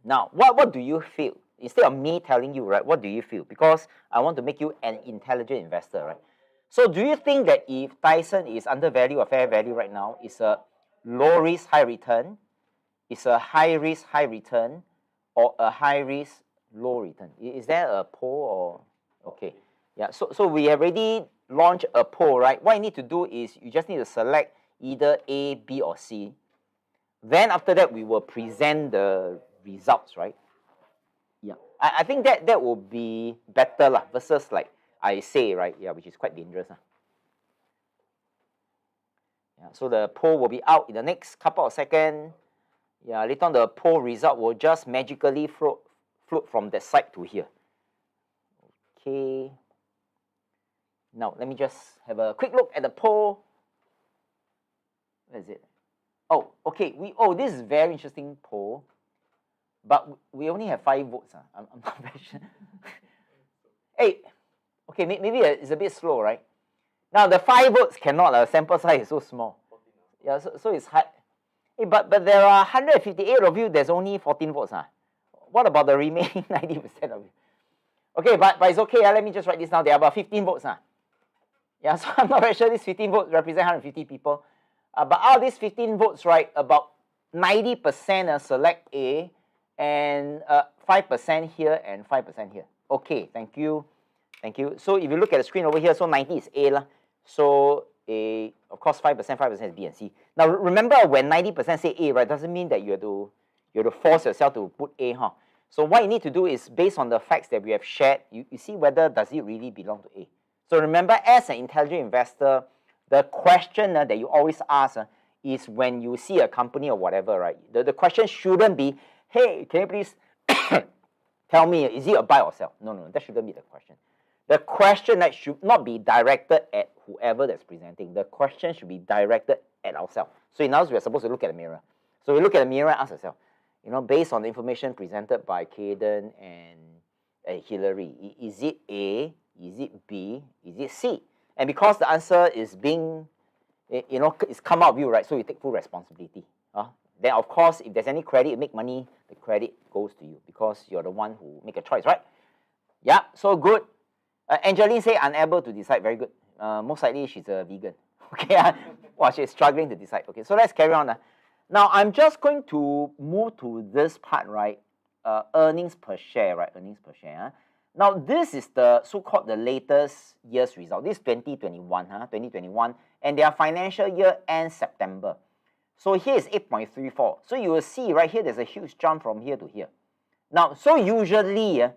Now, what do you feel? Instead of me telling you, right, what do you feel? Because I want to make you an intelligent investor, right? So do you think that if Tyson is undervalued or fair value right now, it's a low risk, high return, it's a high risk, high return, or a high risk, low return? Is there a poll or, okay. Yeah, so we already launched a poll, right? What you need to do is you just need to select either A, B, or C. Then after that, we will present the results, right? Yeah, I think that will be better versus like I say, right? Yeah, which is quite dangerous. Yeah, so the poll will be out in the next couple of seconds. Yeah, later on the poll result will just magically float from that side to here. Okay. Now let me just have a quick look at the poll. Where is it? Oh, okay. This is very interesting poll, but we only have 5 votes. I'm not very sure. Hey, okay, maybe it's a bit slow, right? Now the 5 votes cannot. Sample size is so small. Yeah, so it's hard. Hey, but there are 158 of you. There's only 14 votes. What about the remaining 90% of you? Okay, but it's okay. Let me just write this down. There are about 15 votes. Yeah, so I'm not very sure these 15 votes represent 150 people. But out of these 15 votes, right, about 90% select A, and 5% here and 5% here. Okay, thank you. Thank you. So if you look at the screen over here, so 90 is A. So of course 5% is B and C. Now remember, when 90% say A, right, doesn't mean that you have to force yourself to put A. So what you need to do is, based on the facts that we have shared, you see whether does it really belong to A. So remember, as an intelligent investor, the question that you always ask is when you see a company or whatever, right? The question shouldn't be, hey, can you please tell me, is it a buy or sell? No, that shouldn't be the question. The question that should not be directed at whoever that's presenting. The question should be directed at ourselves. So in other words, we're supposed to look at the mirror. So we look at the mirror and ask ourselves, based on the information presented by Caden and Hillary, is it A, Is it B? Is it C? And because the answer is being, it's come out of you, right? So you take full responsibility. Then, of course, if there's any credit, you make money, the credit goes to you because you're the one who make a choice, right? Yeah, so good. Angeline say unable to decide. Very good. Most likely she's a vegan. Okay, well, she's struggling to decide. Okay, so let's carry on. Now, I'm just going to move to this part, right? Earnings per share, right? Earnings per share. Now, this is the so-called the latest year's result. This is 2021, 2021, and their financial year ends September. So here is 8.34. So you will see right here, there's a huge jump from here to here. Now, so usually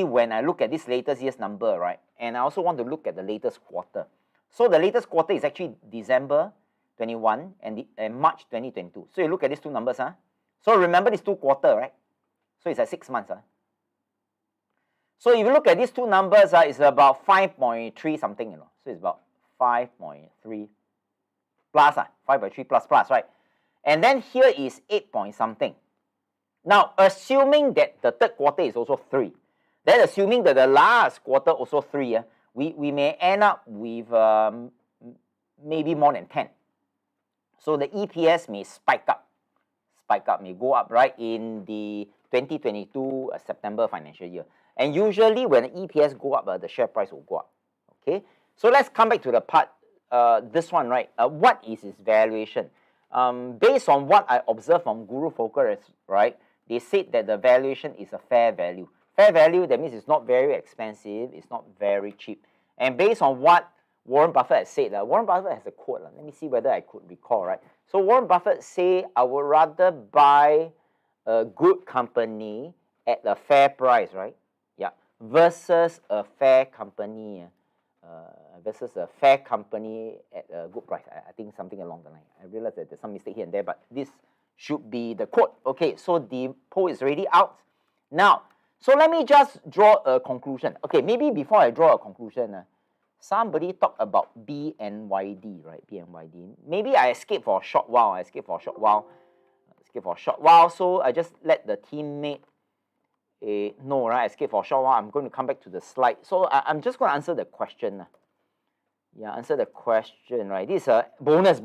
when I look at this latest year's number, right, and I also want to look at the latest quarter. So the latest quarter is actually December 21 and March 2022. So you look at these two numbers. So remember these two quarters, right? So it's like 6 months. So if you look at these two numbers, it's about 5.3 something, So it's about 5.3 plus, 5.3 plus, right? And then here is 8 point something. Now, assuming that the third quarter is also 3, then assuming that the last quarter also 3, we may end up with maybe more than 10. So the EPS may spike up, may go up, right, in the 2022 September financial year. And usually when the EPS go up, the share price will go up. Okay, so let's come back to the part, this one, right? What is its valuation? Based on what I observed from Guru Focus, right, they said that the valuation is a fair value. Fair value, that means it's not very expensive, it's not very cheap. And based on what Warren Buffett has said, Warren Buffett has a quote. Let me see whether I could recall, right? So Warren Buffett say, I would rather buy a good company at a fair price, right? Yeah, versus a fair company, at a good price. I think something along the line. I realize that there's some mistake here and there, but this should be the quote. Okay, so the poll is already out. Now, so let me just draw a conclusion. Okay, maybe before I draw a conclusion, somebody talked about BNYD, right? BNYD. Maybe I escape for a short while. So I just let the teammate know, right? I escape for a short while. I'm going to come back to the slide. So I'm just going to answer the question. Yeah, answer the question, right? This is a bonus.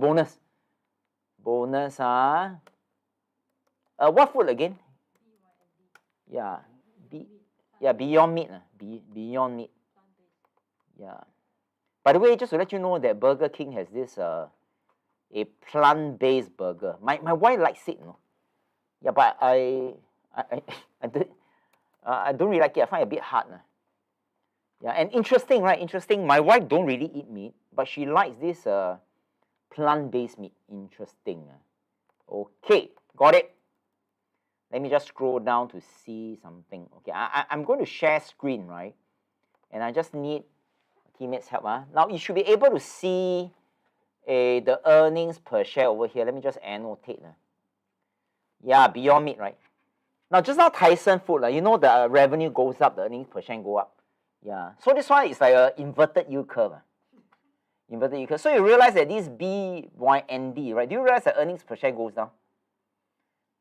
What food again? Yeah, Beyond Meat. Beyond Meat. Yeah. By the way, just to let you know that Burger King has this a plant-based burger. My wife likes it, Yeah, but I don't really like it. I find it a bit hard. Yeah, and interesting, right? Interesting. My wife don't really eat meat, but she likes this plant-based meat. Interesting. Okay, got it. Let me just scroll down to see something. Okay, I'm going to share screen, right? And I just need teammates' help. Now, you should be able to see the earnings per share over here. Let me just annotate. Yeah, Beyond Meat, right? Now, just now Tyson Food, you know the revenue goes up, the earnings per share go up. Yeah, so this one is like an inverted yield curve. So you realize that this BYND, right? Do you realize that earnings per share goes down?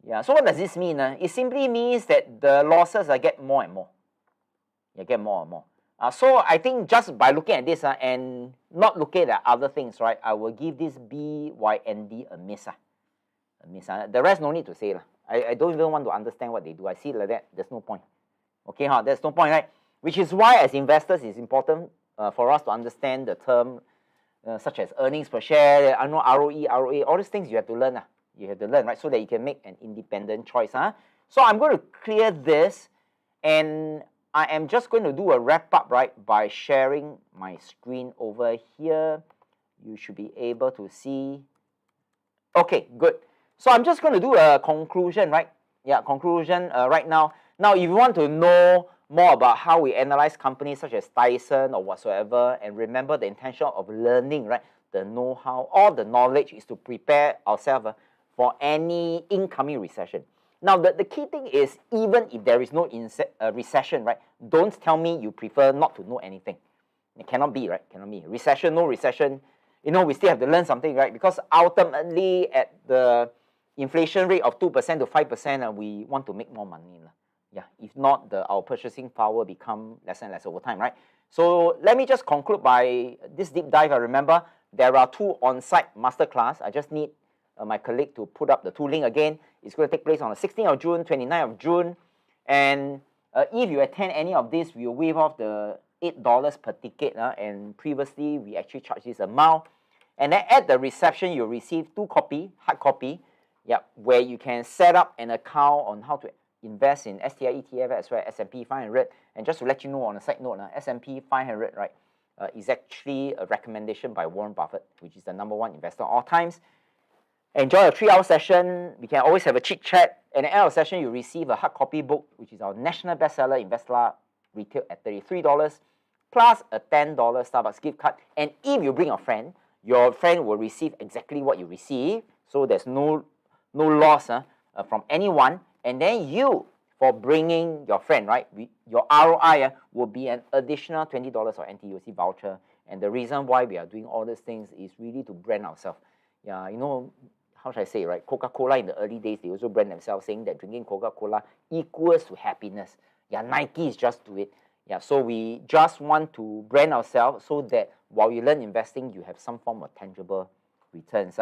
Yeah, so what does this mean? It simply means that the losses get more and more. So I think just by looking at this and not looking at other things, right, I will give this BYND a miss. The rest no need to say. I don't even want to understand what they do. I see it like that. There's no point. Okay, there's no point, right? Which is why as investors it's important for us to understand the term such as earnings per share, ROE, ROA, all these things you have to learn. You have to learn, right, so that you can make an independent choice. So I'm going to clear this, and I am just going to do a wrap up, right, by sharing my screen over here. You should be able to see. Okay, good. So I'm just going to do a conclusion, right? Yeah, conclusion right now. Now, if you want to know more about how we analyze companies such as Tyson or whatsoever, and remember the intention of learning, right? The know-how, all the knowledge is to prepare ourselves for any incoming recession. Now, the key thing is, even if there is no recession, right? Don't tell me you prefer not to know anything. It cannot be, right? Cannot be. Recession, no recession, we still have to learn something, right? Because ultimately, at the inflation rate of 2% to 5%, we want to make more money. Yeah, if not, our purchasing power become less and less over time, right? So let me just conclude by this deep dive. I remember there are 2 on-site masterclass. I just need my colleague to put up the 2 link again. It's going to take place on the 16th of June, 29th of June. And if you attend any of this, we'll waive off the $8 per ticket. And previously, we actually charged this amount. And then at the reception, you'll receive 2 hard copy, where you can set up an account on how to invest in STI ETF as well as S&P 500. And just to let you know on a side note, S&P 500, right, is actually a recommendation by Warren Buffett, which is the #1 investor of all times. Enjoy a 3-hour session. We can always have a chit chat. At the end of the session, you receive a hard copy book, which is our national bestseller, Investor retail at $33, plus a $10 Starbucks gift card. And if you bring a friend, your friend will receive exactly what you receive. So there's no loss from anyone. And then you, for bringing your friend, right, your ROI will be an additional $20 of NTUC voucher. And the reason why we are doing all these things is really to brand ourselves. Yeah, you know, how should I say, right? Coca-Cola in the early days, they also brand themselves saying that drinking Coca-Cola equals to happiness. Yeah, Nike is just do it. Yeah, so we just want to brand ourselves so that while you learn investing, you have some form of tangible returns.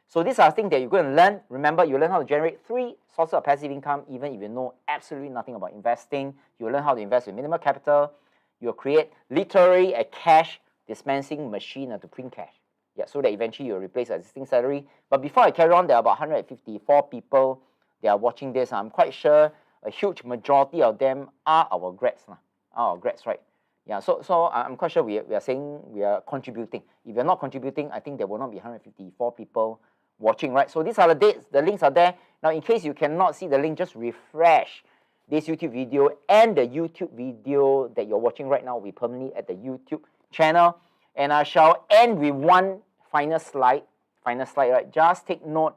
So these are things that you're going to learn. Remember, you learn how to generate 3 sources of passive income, even if you know absolutely nothing about investing. You'll learn how to invest with minimal capital. You'll create literally a cash dispensing machine to print cash. Yeah, so that eventually you'll replace your existing salary. But before I carry on, there are about 154 people that are watching this. I'm quite sure a huge majority of them are our grads. Right? Yeah, so I'm quite sure we are saying we are contributing. If you're not contributing, I think there will not be 154 people watching, right? So these are the dates. The links are there. Now, in case you cannot see the link, just refresh this YouTube video, and the YouTube video that you're watching right now will be permanently at the YouTube channel. And I shall end with one final slide, right? Just take note,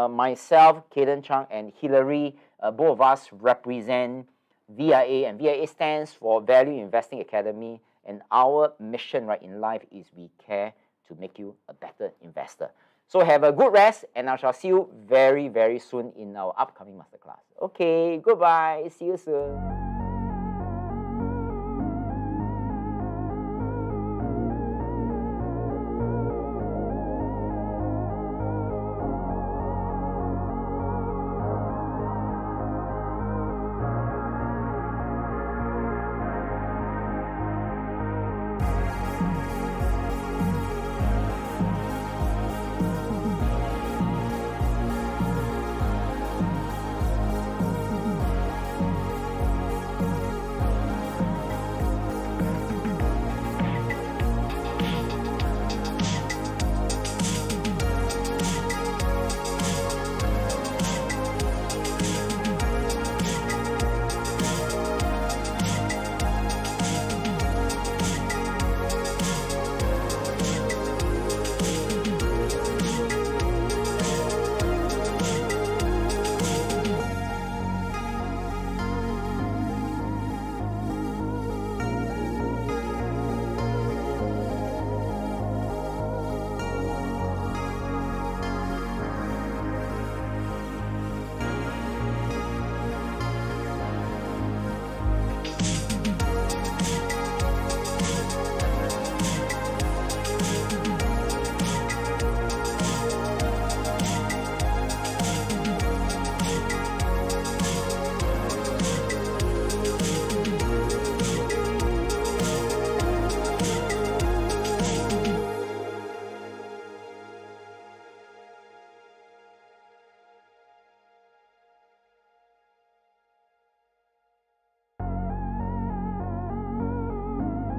myself, Caden Chang, and Hillary, both of us represent VIA, and VIA stands for Value Investing Academy. And our mission, right, in life is we care to make you a better investor. So have a good rest, and I shall see you very, very soon in our upcoming masterclass. Okay, goodbye. See you soon.